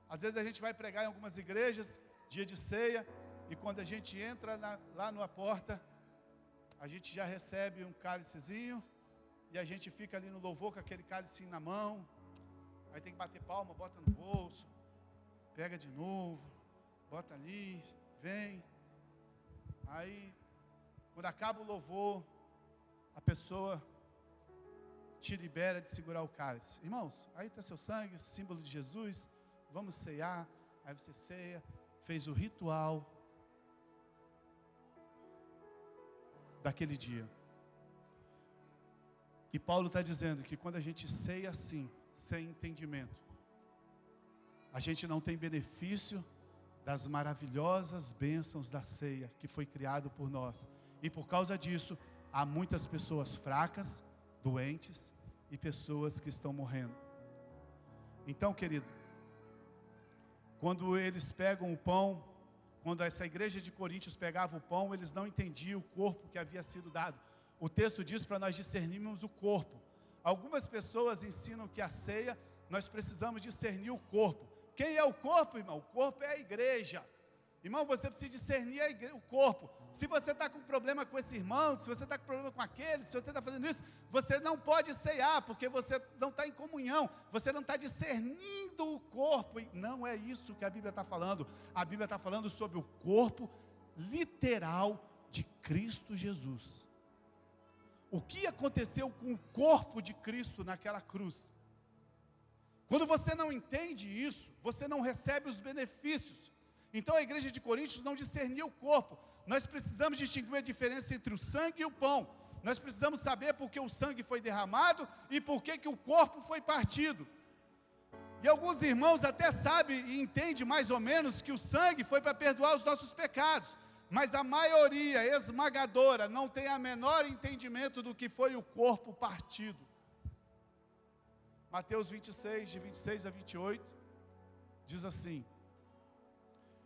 Às vezes a gente vai pregar em algumas igrejas, dia de ceia, e quando a gente entra lá na porta, a gente já recebe um cálicezinho, e a gente fica ali no louvor com aquele cálice na mão, aí tem que bater palma, bota no bolso, pega de novo, bota ali, vem. Aí, quando acaba o louvor, a pessoa te libera de segurar o cálice. Irmãos, aí está seu sangue, símbolo de Jesus, vamos ceiar. Aí você ceia, fez o ritual daquele dia. E Paulo está dizendo que quando a gente ceia assim, sem entendimento, a gente não tem benefício das maravilhosas bênçãos da ceia que foi criado por nós. E por causa disso, há muitas pessoas fracas, doentes e pessoas que estão morrendo. Então, querido, quando eles pegam o pão, quando essa igreja de Coríntios pegava o pão, eles não entendiam o corpo que havia sido dado. O texto diz para nós discernirmos o corpo. Algumas pessoas ensinam que a ceia, nós precisamos discernir o corpo. Quem é o corpo, irmão? O corpo é a igreja. Irmão, você precisa discernir o corpo. Se você está com problema com esse irmão, se você está com problema com aquele, se você está fazendo isso, você não pode ceiar, porque você não está em comunhão, você não está discernindo o corpo. E não é isso que a Bíblia está falando. A Bíblia está falando sobre o corpo literal de Cristo Jesus. O que aconteceu com o corpo de Cristo naquela cruz? Quando você não entende isso, você não recebe os benefícios. Então a igreja de Coríntios não discernia o corpo. Nós precisamos distinguir a diferença entre o sangue e o pão. Nós precisamos saber por que o sangue foi derramado e por que o corpo foi partido. E alguns irmãos até sabem e entendem mais ou menos que o sangue foi para perdoar os nossos pecados. Mas a maioria esmagadora não tem a menor entendimento do que foi o corpo partido. Mateus 26, de 26 a 28, diz assim: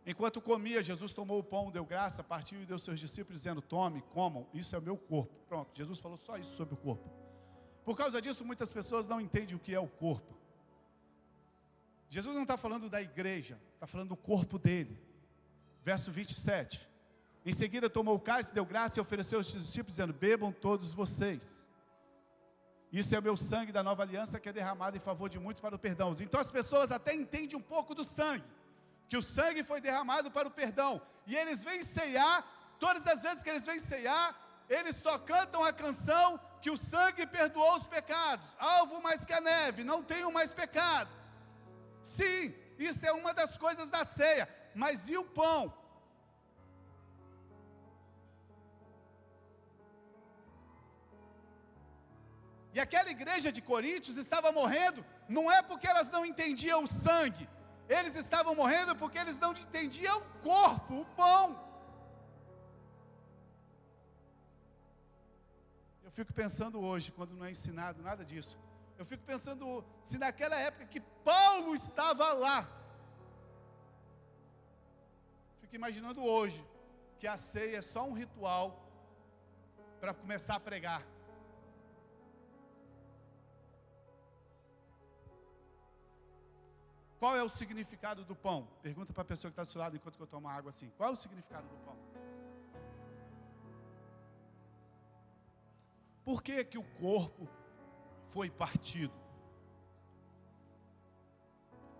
enquanto comia, Jesus tomou o pão, deu graça, partiu e deu aos seus discípulos, dizendo: tome, comam, isso é o meu corpo. Pronto, Jesus falou só isso sobre o corpo. Por causa disso, muitas pessoas não entendem o que é o corpo. Jesus não está falando da igreja, está falando do corpo dele. Verso 27. Em seguida tomou o cálice, deu graça e ofereceu aos discípulos, dizendo: bebam todos vocês. Isso é o meu sangue da nova aliança, que é derramado em favor de muitos para o perdão. Então as pessoas até entendem um pouco do sangue, que o sangue foi derramado para o perdão. E eles vêm ceiar, todas as vezes que eles vêm ceiar, eles só cantam a canção que o sangue perdoou os pecados. Alvo mais que a neve, não tenho mais pecado. Sim, isso é uma das coisas da ceia. Mas e o pão? E aquela igreja de Coríntios estava morrendo, não é porque elas não entendiam o sangue, eles estavam morrendo porque eles não entendiam o corpo, o pão. Eu fico pensando hoje, quando não é ensinado nada disso, eu fico pensando se naquela época que Paulo estava lá, fico imaginando hoje, que a ceia é só um ritual para começar a pregar. Qual é o significado do pão? Pergunta para a pessoa que está do seu lado enquanto eu tomo água assim. Qual é o significado do pão? Por que que o corpo foi partido?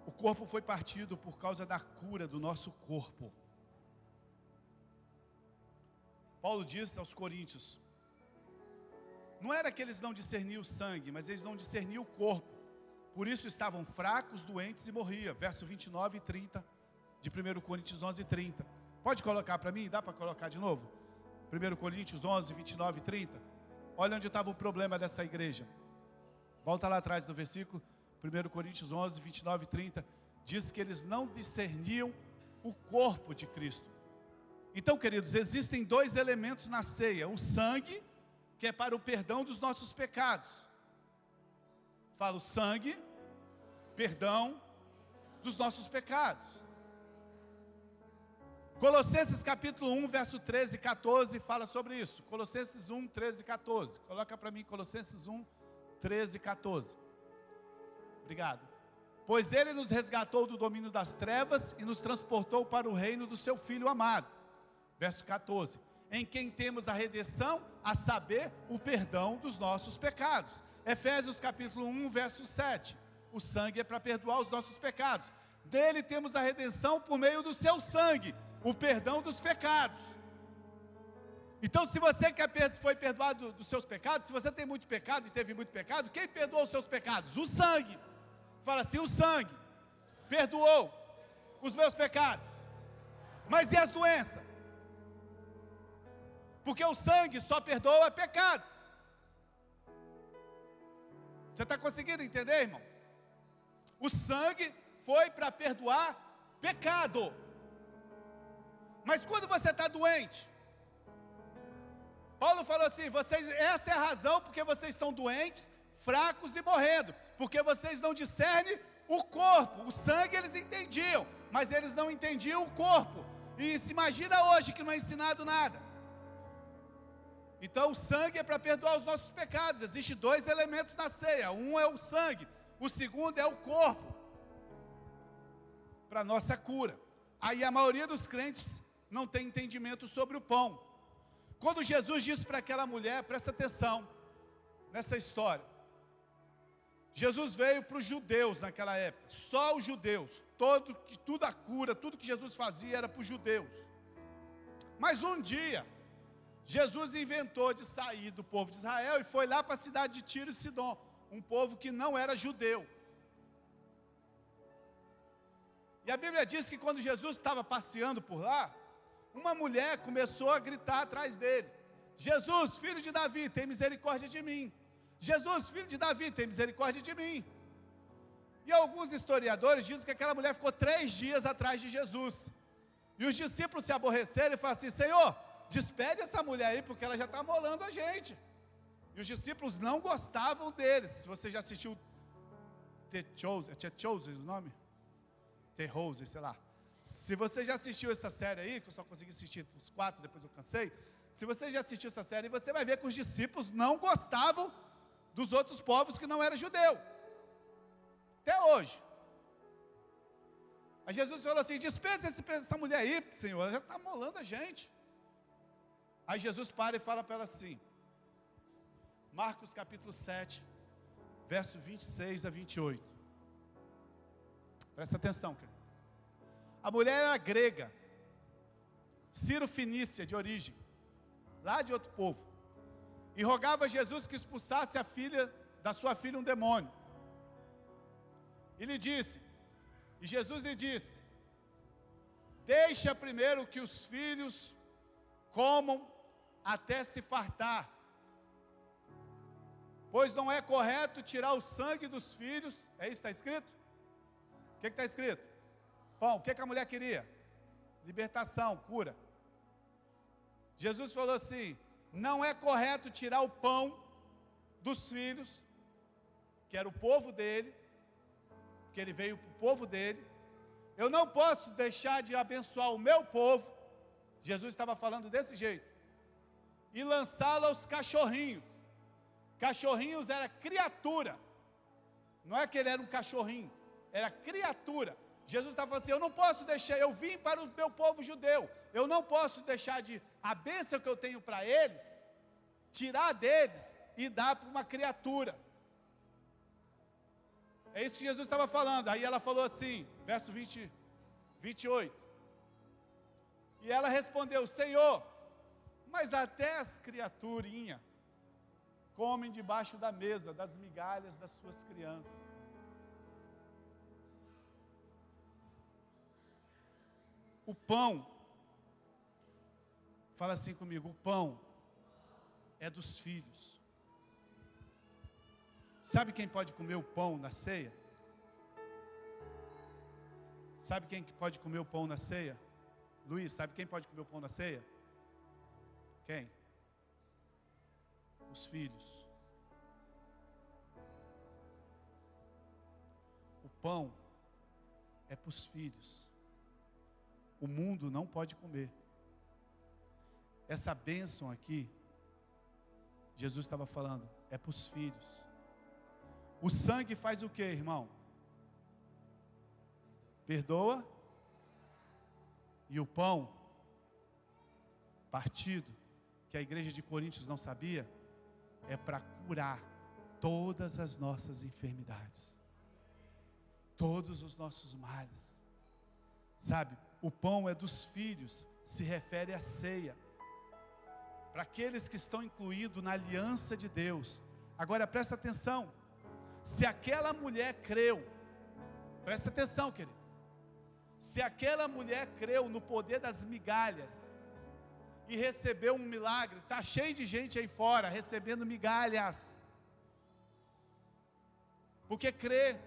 O corpo foi partido por causa da cura do nosso corpo. Paulo diz aos Coríntios, não era que eles não discerniam o sangue, mas eles não discerniam o corpo. Por isso estavam fracos, doentes e morriam. Verso 29 e 30 de 1 Coríntios 11 e 30. Pode colocar para mim? Dá para colocar de novo? 1 Coríntios 11, 29 e 30. Olha onde estava o problema dessa igreja. Volta lá atrás no versículo 1 Coríntios 11, 29 e 30. Diz que eles não discerniam o corpo de Cristo. Então, queridos, existem dois elementos na ceia. O sangue, que é para o perdão dos nossos pecados. Falo sangue, perdão dos nossos pecados. Colossenses capítulo 1, verso 13 e 14 fala sobre isso. Colossenses 1, 13 e 14. Coloca para mim Colossenses 1, 13 e 14. Obrigado. Pois ele nos resgatou do domínio das trevas e nos transportou para o reino do seu Filho amado. Verso 14. Em quem temos a redenção, a saber, o perdão dos nossos pecados. Efésios capítulo 1, verso 7. O sangue é para perdoar os nossos pecados. Dele temos a redenção por meio do seu sangue, o perdão dos pecados. Então, se você foi perdoado dos seus pecados, se você tem muito pecado e teve muito pecado, quem perdoou os seus pecados? O sangue. Fala assim, o sangue perdoou os meus pecados. Mas e as doenças? Porque o sangue só perdoa pecado. Você está conseguindo entender, irmão? O sangue foi para perdoar pecado. Mas quando você está doente, Paulo falou assim, essa é a razão porque vocês estão doentes, fracos e morrendo, porque vocês não discernem o corpo. O sangue eles entendiam, mas eles não entendiam o corpo. E se imagina hoje que não é ensinado nada. Então o sangue é para perdoar os nossos pecados. Existem dois elementos na ceia. Um é o sangue, o segundo é o corpo, para nossa cura. Aí a maioria dos crentes não tem entendimento sobre o pão. Quando Jesus disse para aquela mulher, presta atenção nessa história. Jesus veio para os judeus naquela época, só os judeus. Tudo a cura, tudo que Jesus fazia era para os judeus. Mas um dia, Jesus inventou de sair do povo de Israel e foi lá para a cidade de Tiro e Sidom, um povo que não era judeu. E a Bíblia diz que quando Jesus estava passeando por lá, uma mulher começou a gritar atrás dele: Jesus, filho de Davi, tem misericórdia de mim. Jesus, filho de Davi, tem misericórdia de mim. E alguns historiadores dizem que aquela mulher ficou 3 dias atrás de Jesus. E os discípulos se aborreceram e falaram assim: Senhor, despede essa mulher aí, porque ela já está amolando a gente. E os discípulos não gostavam deles. Se você já assistiu The Chosen, o nome? The Rose, sei lá. Se você já assistiu essa série aí, que eu só consegui assistir os 4, depois eu cansei. Se você já assistiu essa série, você vai ver que os discípulos não gostavam dos outros povos que não eram judeu. Até hoje. Aí Jesus falou assim: dispensa essa mulher aí, Senhor, ela já está amolando a gente. Aí Jesus para e fala para ela assim, Marcos capítulo 7, verso 26 a 28. Presta atenção, querido. A mulher era grega, Ciro-fenícia de origem, lá de outro povo, e rogava a Jesus que expulsasse da sua filha um demônio. E Jesus lhe disse: deixa primeiro que os filhos comam até se fartar, pois não é correto tirar o sangue dos filhos. É isso que está escrito? O que está escrito? Pão. O que a mulher queria? Libertação, cura. Jesus falou assim: não é correto tirar o pão dos filhos, que era o povo dele, porque ele veio para o povo dele. Eu não posso deixar de abençoar o meu povo, Jesus estava falando desse jeito, e lançá-lo aos cachorrinhos. Cachorrinhos era criatura, não é que ele era um cachorrinho, era criatura. Jesus estava falando assim: eu não posso deixar, eu vim para o meu povo judeu, eu não posso deixar a bênção que eu tenho para eles, tirar deles e dar para uma criatura. É isso que Jesus estava falando. Aí ela falou assim, verso 28. E ela respondeu: Senhor, mas até as criaturinhas comem debaixo da mesa, das migalhas das suas crianças. O pão, fala assim comigo, o pão é dos filhos. Sabe quem pode comer o pão na ceia? Sabe quem pode comer o pão na ceia? Luiz, sabe quem pode comer o pão na ceia? Quem? Os filhos. O pão é para os filhos. O mundo não pode comer. Essa bênção aqui, Jesus estava falando, é para os filhos. O sangue faz o que, irmão? Perdoa. E o pão partido, que a igreja de Coríntios não sabia, é para curar todas as nossas enfermidades, todos os nossos males. Sabe, o pão é dos filhos, se refere à ceia, para aqueles que estão incluídos na aliança de Deus. Agora presta atenção, se aquela mulher creu, presta atenção, querido, se aquela mulher creu no poder das migalhas e recebeu um milagre, está cheio de gente aí fora recebendo migalhas, porque crê.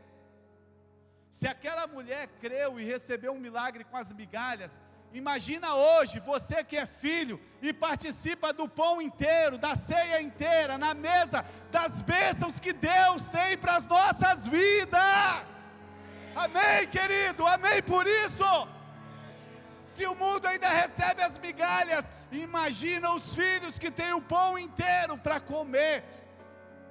Se aquela mulher creu e recebeu um milagre com as migalhas, imagina hoje, você que é filho e participa do pão inteiro, da ceia inteira, na mesa das bênçãos que Deus tem para as nossas vidas. Amém, querido, amém por isso. Se o mundo ainda recebe as migalhas, imagina os filhos que têm o pão inteiro para comer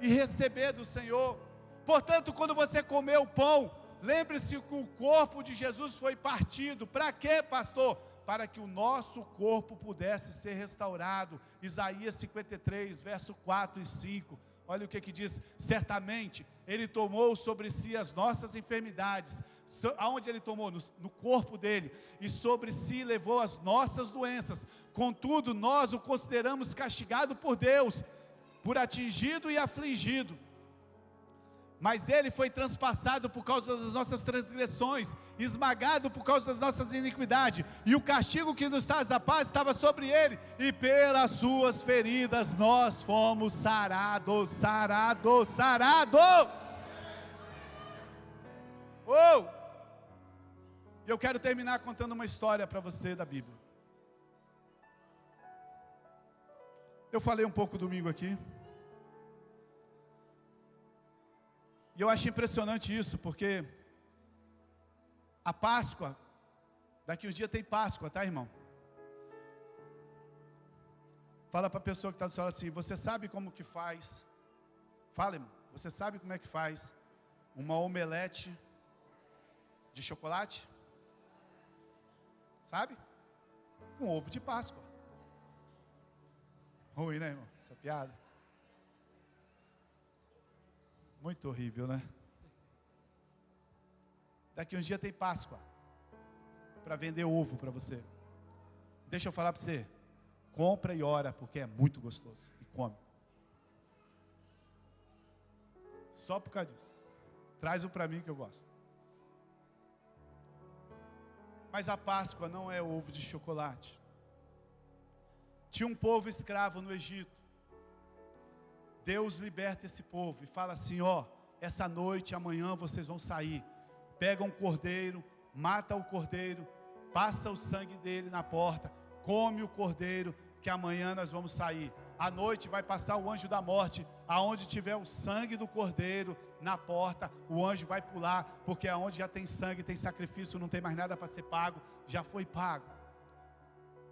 e receber do Senhor. Portanto, quando você comer o pão, lembre-se que o corpo de Jesus foi partido. Para quê, pastor? Para que o nosso corpo pudesse ser restaurado. Isaías 53, verso 4 e 5. Olha o que diz: certamente Ele tomou sobre si as nossas enfermidades. Aonde Ele tomou? No corpo dele. E sobre si levou as nossas doenças. Contudo, nós o consideramos castigado por Deus, por atingido e afligido. Mas Ele foi transpassado por causa das nossas transgressões, esmagado por causa das nossas iniquidades, e o castigo que nos traz a paz estava sobre Ele, e pelas suas feridas nós fomos sarados, sarados, sarados. Oh! E eu quero terminar contando uma história para você da Bíblia. Eu falei um pouco domingo aqui, e eu acho impressionante isso, porque a Páscoa, daqui uns dias tem Páscoa, tá, irmão? Fala para a pessoa que está do seu lado assim: você sabe como que faz? Fala, irmão, você sabe como é que faz uma omelete de chocolate? Sabe? Com ovo de Páscoa. Ruim, né, irmão? Essa piada. Muito horrível, né? Daqui uns dias tem Páscoa, para vender ovo para você. Deixa eu falar para você: compra e ora, porque é muito gostoso. E come. Só por causa disso. Traz um para mim que eu gosto. Mas a Páscoa não é ovo de chocolate. Tinha um povo escravo no Egito. Deus liberta esse povo e fala assim: ó, essa noite, amanhã vocês vão sair. Pega um cordeiro, mata o cordeiro, passa o sangue dele na porta, come o cordeiro, que amanhã nós vamos sair. À noite vai passar o anjo da morte, aonde tiver o sangue do cordeiro na porta, o anjo vai pular, porque aonde já tem sangue, tem sacrifício, não tem mais nada para ser pago, já foi pago.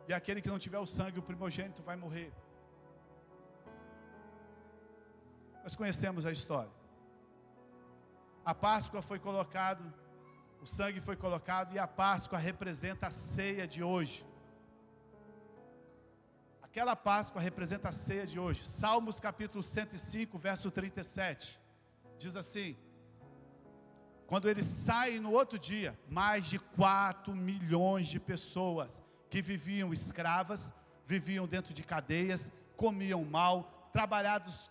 E aquele que não tiver o sangue, o primogênito vai morrer. Nós conhecemos a história. A Páscoa foi colocado, o sangue foi colocado, e a Páscoa representa a ceia de hoje. Aquela Páscoa representa a ceia de hoje. Salmos capítulo 105, verso 37, diz assim: quando eles saem no outro dia, mais de 4 milhões de pessoas que viviam escravas, viviam dentro de cadeias, comiam mal,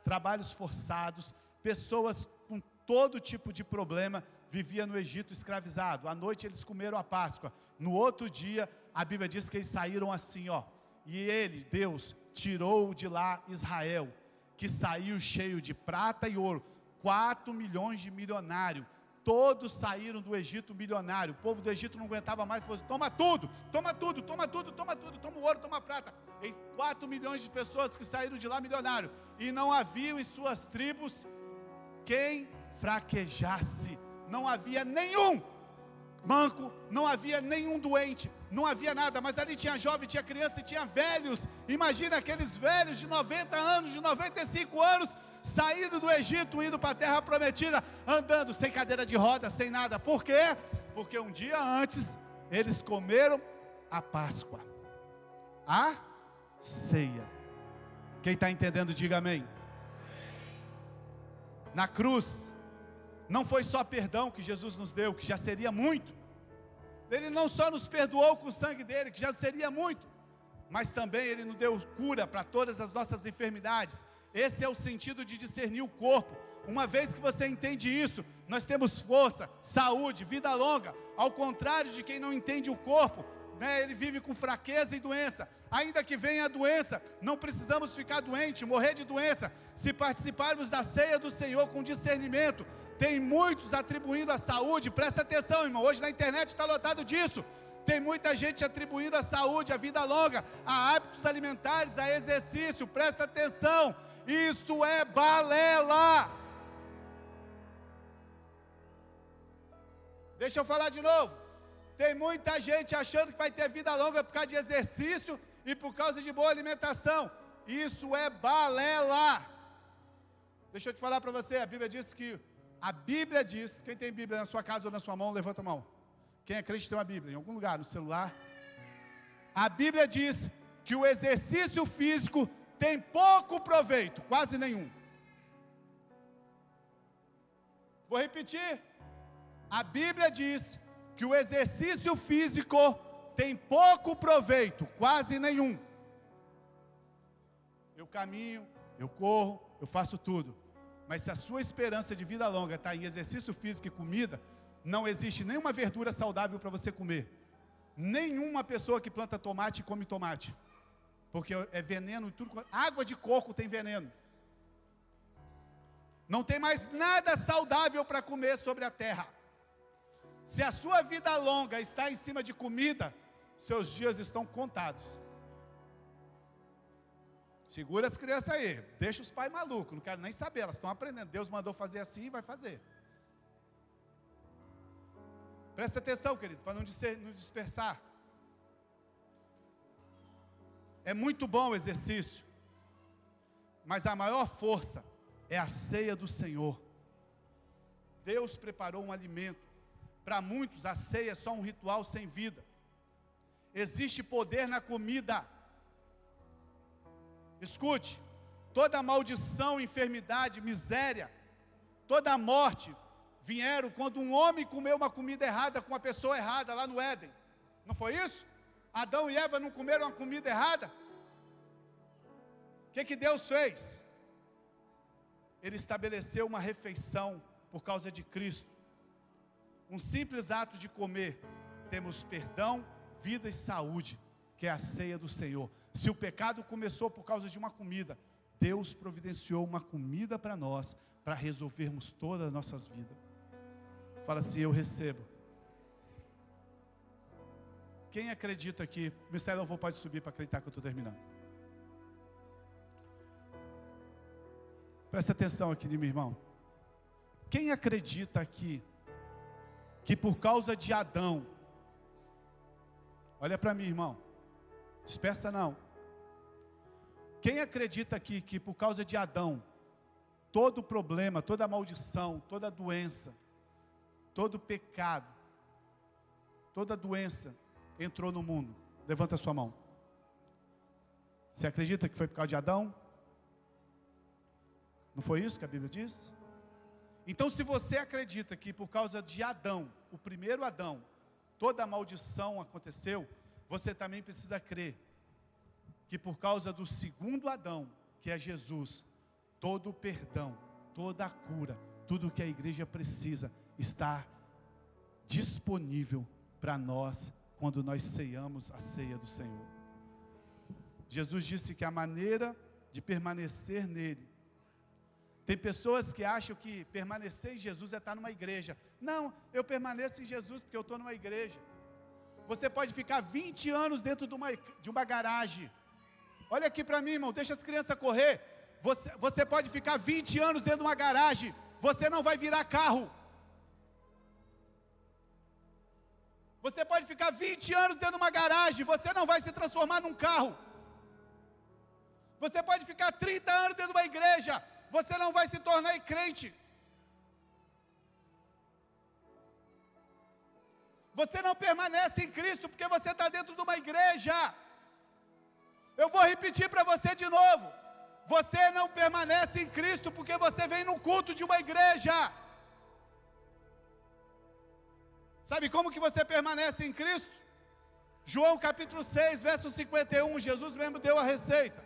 trabalhos forçados, pessoas com todo tipo de problema, viviam no Egito escravizado. À noite eles comeram a Páscoa. No outro dia, a Bíblia diz que eles saíram assim, ó. E ele, Deus, tirou de lá Israel, que saiu cheio de prata e ouro, 4 milhões de milionários. Todos saíram do Egito milionário. O povo do Egito não aguentava mais, falou assim: toma tudo, toma tudo, toma tudo, toma tudo, toma o ouro, toma a prata. 4 milhões de pessoas que saíram de lá milionário. E não havia em suas tribos quem fraquejasse. Não havia nenhum manco, não havia nenhum doente, não havia nada, mas ali tinha jovem, tinha criança e tinha velhos. Imagina aqueles velhos de 90 anos, de 95 anos, saindo do Egito, indo para a terra prometida, andando sem cadeira de roda, sem nada. Por quê? Porque um dia antes, eles comeram a Páscoa, a ceia. Quem está entendendo, diga amém. Na cruz, não foi só perdão que Jesus nos deu, que já seria muito. Ele não só nos perdoou com o sangue dele, que já seria muito, mas também Ele nos deu cura para todas as nossas enfermidades. Esse é o sentido de discernir o corpo. Uma vez que você entende isso, nós temos força, saúde, vida longa. Ao contrário de quem não entende o corpo, ele vive com fraqueza e doença. Ainda que venha a doença, não precisamos ficar doente, morrer de doença. Se participarmos da ceia do Senhor com discernimento, tem muitos atribuindo a saúde. Presta atenção, irmão, hoje na internet está lotado disso. Tem muita gente atribuindo a saúde, a vida longa, a hábitos alimentares, a exercício. Presta atenção, isso é balela. Deixa eu falar de novo. Tem muita gente achando que vai ter vida longa por causa de exercício e por causa de boa alimentação. Isso é balela. Deixa eu te falar para você, a Bíblia diz, quem tem Bíblia na sua casa ou na sua mão, levanta a mão. Quem é crente tem uma Bíblia, em algum lugar, no celular. A Bíblia diz que o exercício físico tem pouco proveito, quase nenhum. Vou repetir. A Bíblia diz que o exercício físico tem pouco proveito, quase nenhum. Eu caminho, eu corro, eu faço tudo. Mas se a sua esperança de vida longa está em exercício físico e comida, não existe nenhuma verdura saudável para você comer. Nenhuma pessoa que planta tomate come tomate. Porque é veneno e tudo. Água de coco tem veneno. Não tem mais nada saudável para comer sobre a terra. Se a sua vida longa está em cima de comida, seus dias estão contados. Segura as crianças aí, deixa os pais malucos, não quero nem saber, elas estão aprendendo. Deus mandou fazer assim e vai fazer. Presta atenção, querido, para não dispersar. É muito bom o exercício, mas a maior força é a ceia do Senhor. Deus preparou um alimento. Para muitos, a ceia é só um ritual sem vida. Existe poder na comida. Escute, toda maldição, enfermidade, miséria, toda morte vieram quando um homem comeu uma comida errada com uma pessoa errada lá no Éden. Não foi isso? Adão e Eva não comeram uma comida errada? O que Deus fez? Ele estabeleceu uma refeição por causa de Cristo. Um simples ato de comer, temos perdão, vida e saúde, que é a ceia do Senhor. Se o pecado começou por causa de uma comida, Deus providenciou uma comida para nós, para resolvermos todas as nossas vidas. Fala assim: eu recebo. Quem acredita aqui? O Ministério Louvor pode subir para acreditar que eu estou terminando. Presta atenção aqui, meu irmão. Quem acredita aqui que por causa de Adão, olha para mim, irmão, dispersa não. Quem acredita aqui que por causa de Adão, todo problema, toda maldição, toda doença, todo pecado, toda doença entrou no mundo? Levanta a sua mão. Você acredita que foi por causa de Adão? Não foi isso que a Bíblia diz? Então, se você acredita que por causa de Adão, o primeiro Adão, toda a maldição aconteceu, você também precisa crer que por causa do segundo Adão, que é Jesus, todo o perdão, toda a cura, tudo o que a igreja precisa, está disponível para nós, quando nós ceiamos a ceia do Senhor. Jesus disse que a maneira de permanecer nele, Tem pessoas que acham que permanecer em Jesus é estar numa igreja. Não, eu permaneço em Jesus porque eu estou numa igreja. Você pode ficar 20 anos dentro de uma garagem. Olha aqui para mim, irmão, deixa as crianças correr. Você pode ficar 20 anos dentro de uma garagem, você não vai virar carro. Você pode ficar 20 anos dentro de uma garagem, você não vai se transformar num carro. Você pode ficar 30 anos dentro de uma igreja, você não vai se tornar crente. Você não permanece em Cristo porque você está dentro de uma igreja. Eu vou repetir para você de novo. Você não permanece em Cristo porque você vem no culto de uma igreja. Sabe como que você permanece em Cristo? João capítulo 6, verso 51, Jesus mesmo deu a receita.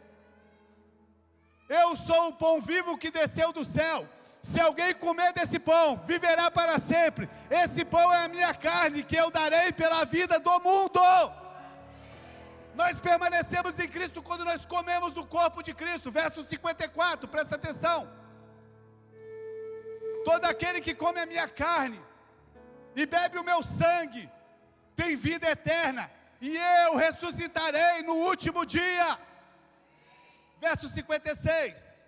Eu sou o pão vivo que desceu do céu. Se alguém comer desse pão, viverá para sempre. Esse pão é a minha carne, que eu darei pela vida do mundo. Nós permanecemos em Cristo quando nós comemos o corpo de Cristo. Verso 54, presta atenção. Todo aquele que come a minha carne e bebe o meu sangue, tem vida eterna, e eu ressuscitarei no último dia. Verso 56.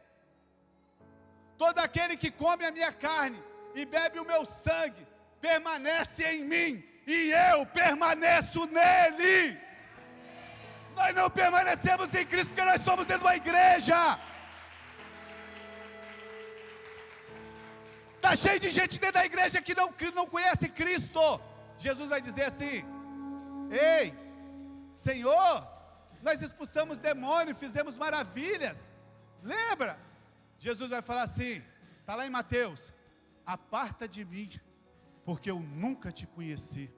Todo aquele que come a minha carne e bebe o meu sangue, permanece em mim, e eu permaneço nele. Nós não permanecemos em Cristo porque nós estamos dentro de uma igreja. Está cheio de gente dentro da igreja que não conhece Cristo. Jesus vai dizer assim: ei, Senhor, nós expulsamos demônio, fizemos maravilhas, lembra? Jesus vai falar assim, está lá em Mateus: aparta de mim, porque eu nunca te conheci.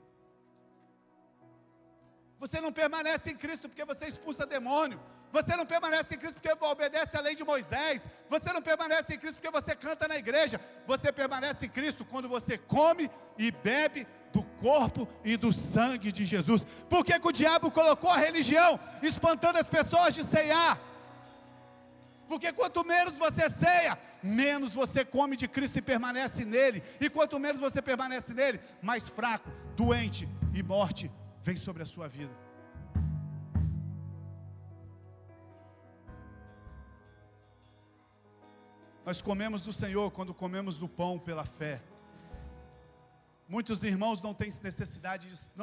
Você não permanece em Cristo porque você expulsa demônio. Você não permanece em Cristo porque obedece à lei de Moisés. Você não permanece em Cristo porque você canta na igreja. Você permanece em Cristo quando você come e bebe do corpo e do sangue de Jesus. Por que que o diabo colocou a religião espantando as pessoas de ceiar? Porque quanto menos você ceia, menos você come de Cristo e permanece nele. E quanto menos você permanece nele, mais fraco, doente e morte vem sobre a sua vida. Nós comemos do Senhor quando comemos do pão pela fé. Muitos irmãos não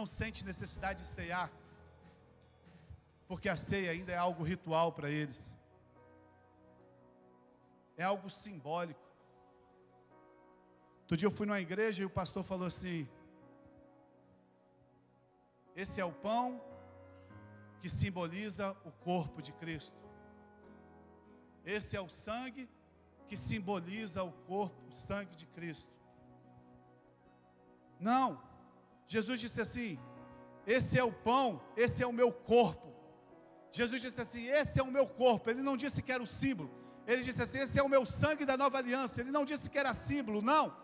sentem necessidade de ceiar, porque a ceia ainda é algo ritual para eles. É algo simbólico. Outro dia eu fui numa igreja e o pastor falou assim: esse é o pão que simboliza o corpo de Cristo. Esse é o sangue que simboliza o corpo, o sangue de Cristo. Não, Jesus disse assim: esse é o pão, esse é o meu corpo. Jesus disse assim: esse é o meu corpo. Ele não disse que era o símbolo. Ele disse assim: esse é o meu sangue da nova aliança. Ele não disse que era símbolo, não.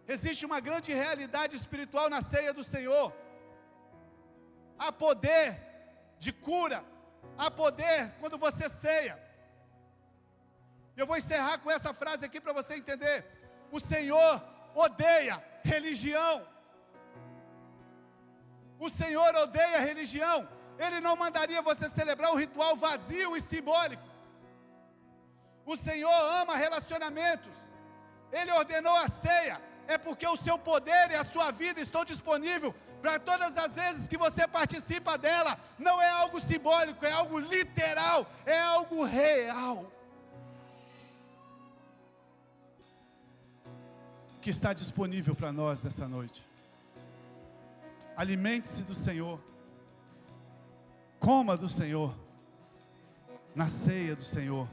Existe uma grande realidade espiritual na ceia do Senhor. Há poder de cura, há poder quando você ceia. Eu vou encerrar com essa frase aqui para você entender. O Senhor odeia religião. O Senhor odeia religião. Ele não mandaria você celebrar um ritual vazio e simbólico. O Senhor ama relacionamentos. Ele ordenou a ceia. É porque o seu poder e a sua vida estão disponíveis para todas as vezes que você participa dela. Não é algo simbólico, é algo literal, é algo real, que está disponível para nós nessa noite. Alimente-se do Senhor, coma do Senhor, na ceia do Senhor,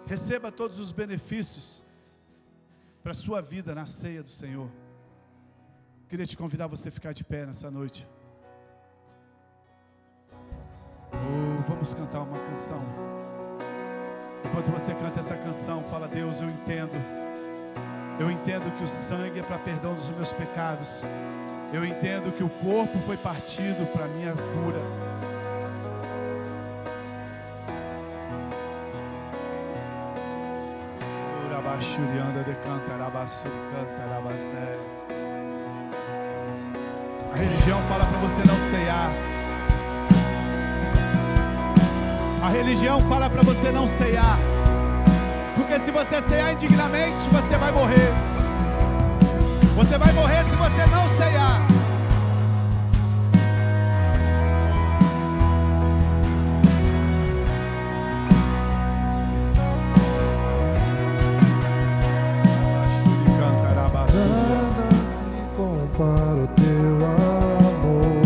receba todos os benefícios para a sua vida na ceia do Senhor. Queria te convidar você a ficar de pé nessa noite. Vamos cantar uma canção. Enquanto você canta essa canção, fala: Deus, eu entendo que o sangue é para perdão dos meus pecados. Eu entendo que o corpo foi partido para a minha cura. A religião fala para você não ceiar. A religião fala para você não ceiar, porque se você ceiar indignamente, você vai morrer. Você vai morrer se você não ceiar. Nada se compara ao teu amor.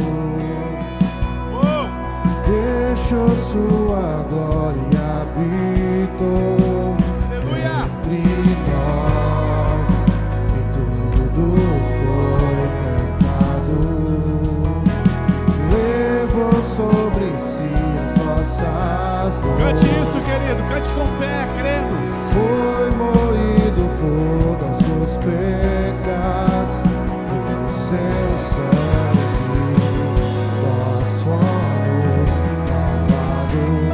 Deixou sua glória e habitou entre nós. E tudo foi tentado. Levou sobre si as nossas dores. Cante isso, querido, cante com fé, crendo. Foi moído por nossos pecados, o seu sangue nós fomos lavados.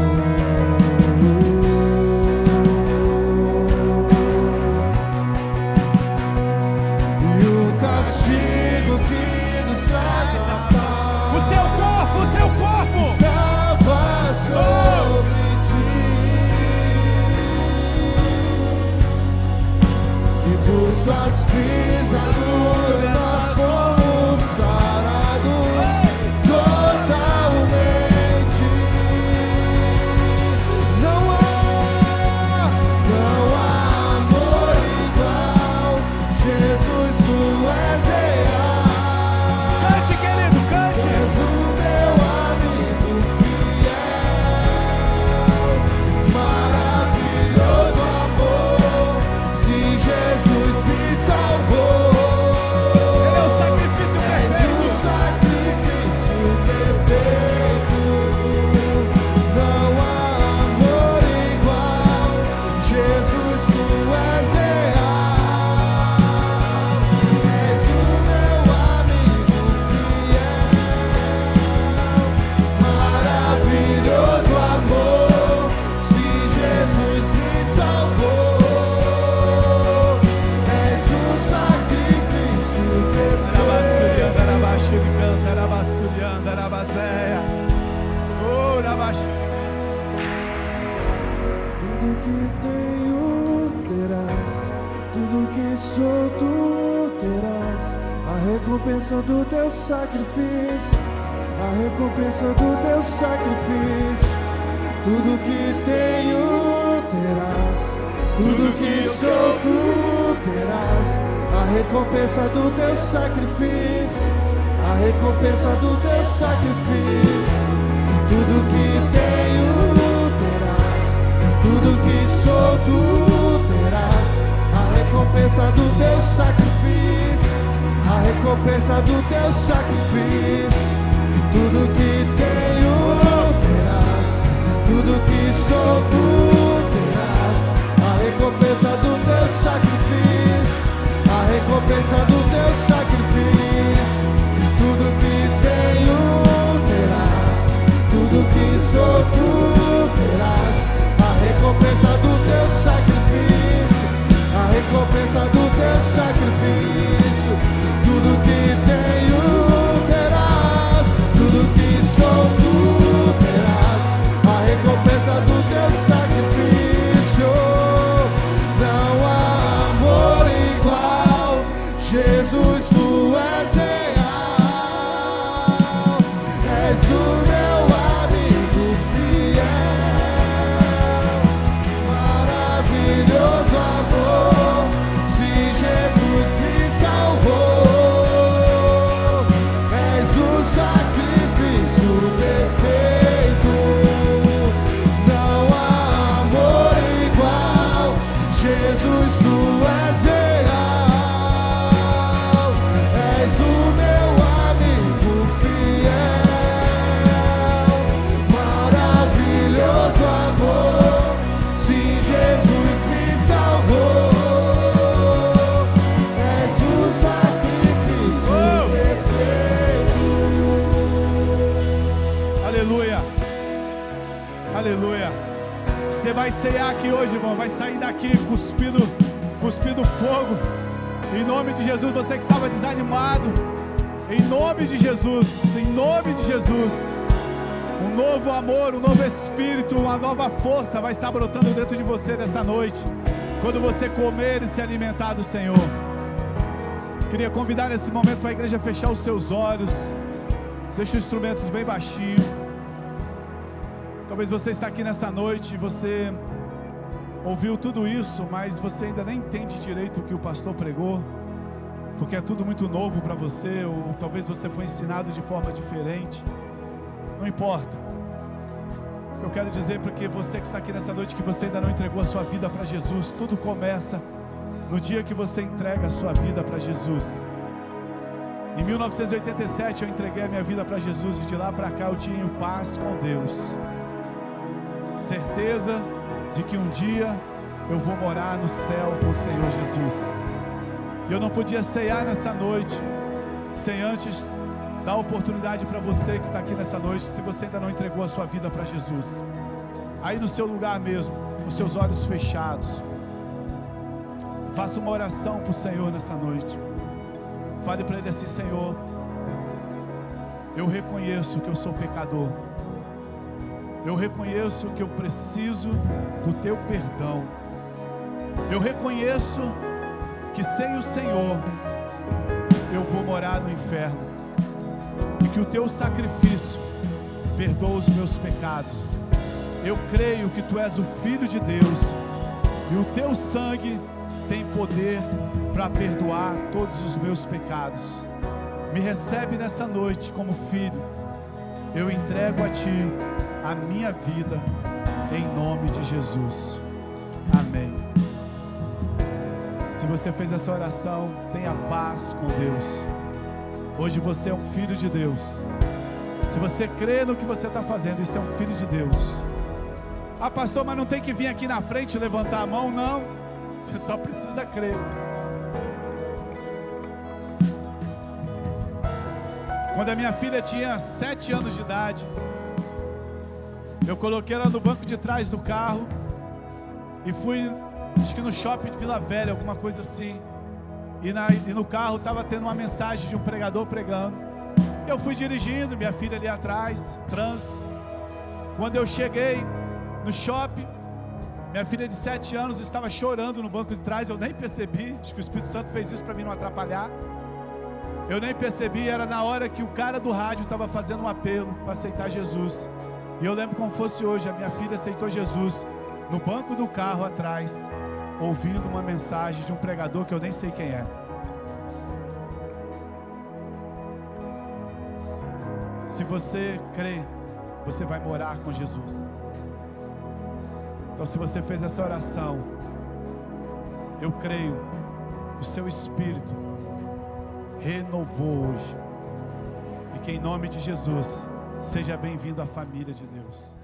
E o castigo que nos traz a paz, O seu corpo estava sobre ti. E por suas pisaduras nós fomos sarados totalmente. Não há amor igual. Jesus, tu és real. Cante, querido, cante. És o meu amigo fiel. Maravilhoso amor. Se Jesus me salvou, Ele é o sacrifício és perfeito. um sacrifício perfeito. Não há amor igual. Jesus, tu és real. És o meu amigo fiel. Maravilhoso amor. Se Jesus me salvou, és um sacrifício perfeito. Tudo que tenho terás, tudo que sou tu terás, a recompensa do teu sacrifício, a recompensa do teu sacrifício. Tudo que tenho terás, tudo que sou tu terás, a recompensa do teu sacrifício, a recompensa do teu sacrifício. Tudo que tenho terás, tudo que sou tu terás, a recompensa do teu sacrifício, a recompensa do teu sacrifício. Tudo que tenho terás, tudo que sou tu terás, a recompensa do teu sacrifício, a recompensa do teu sacrifício. Tudo que tenho terás, tudo que sou tu terás, a recompensa do teu sacrifício, a recompensa do teu sacrifício. Tudo que tenho terás, tudo que sou tu terás, a recompensa do teu sacrifício. Não há amor igual. Jesus, tu és real. És o meu amigo fiel. Maravilhoso amor. Se Jesus me salvou, és o sacrifício perfeito. Não há amor igual. Jesus, tu és real. És o meu amigo fiel. Maravilhoso amor. Se Jesus me salvou, és o sacrifício perfeito. Aleluia. Aleluia. Você vai ceiar aqui hoje, irmão. Vai sair daqui cuspindo cuspido fogo. Em nome de Jesus, você que estava desanimado, em nome de Jesus, em nome de Jesus, um novo amor, um novo espírito, uma nova força vai estar brotando dentro de você nessa noite, quando você comer e se alimentar do Senhor. Queria convidar nesse momento para a igreja fechar os seus olhos. Deixa os instrumentos bem baixinho. Talvez você está aqui nessa noite e você ouviu tudo isso, mas você ainda nem entende direito o que o pastor pregou, porque é tudo muito novo para você, ou talvez você foi ensinado de forma diferente. Não importa. Eu quero dizer para que você que está aqui nessa noite, que você ainda não entregou a sua vida para Jesus. Tudo começa no dia que você entrega a sua vida para Jesus. Em 1987 eu entreguei a minha vida para Jesus, e de lá para cá eu tinha paz com Deus, certeza de que um dia eu vou morar no céu com o Senhor Jesus. E eu não podia ceiar nessa noite sem antes dar oportunidade para você que está aqui nessa noite, se você ainda não entregou a sua vida para Jesus, aí no seu lugar mesmo, com seus olhos fechados, faça uma oração para o Senhor nessa noite. Fale para Ele assim: Senhor, eu reconheço que eu sou pecador, eu reconheço que eu preciso do Teu perdão, eu reconheço que sem o Senhor eu vou morar no inferno, e que o Teu sacrifício perdoa os meus pecados. Eu creio que Tu és o Filho de Deus, e o Teu sangue tem poder para perdoar todos os meus pecados. Me recebe nessa noite como filho. Eu entrego a Ti a minha vida, em nome de Jesus. Amém. Se você fez essa oração, tenha paz com Deus. Hoje você é um filho de Deus. Se você crê no que você está fazendo, isso é um filho de Deus. Ah, pastor, mas não tem que vir aqui na frente e levantar a mão? Não, você só precisa crer. Quando a minha filha tinha 7 anos de idade, eu coloquei ela no banco de trás do carro e fui, acho que no shopping de Vila Velha, alguma coisa assim. E no carro estava tendo uma mensagem de um pregador pregando. Eu fui dirigindo, minha filha ali atrás, trânsito. Quando eu cheguei no shopping, minha filha de 7 anos estava chorando no banco de trás. Eu nem percebi, acho que o Espírito Santo fez isso para mim não atrapalhar. Eu nem percebi, era na hora que o cara do rádio estava fazendo um apelo para aceitar Jesus. E eu lembro como fosse hoje, a minha filha aceitou Jesus no banco do carro atrás, ouvindo uma mensagem de um pregador que eu nem sei quem é. Se você crê, você vai morar com Jesus. Então, se você fez essa oração, eu creio que o seu espírito renovou hoje, e que em nome de Jesus, seja bem-vindo à família de Deus.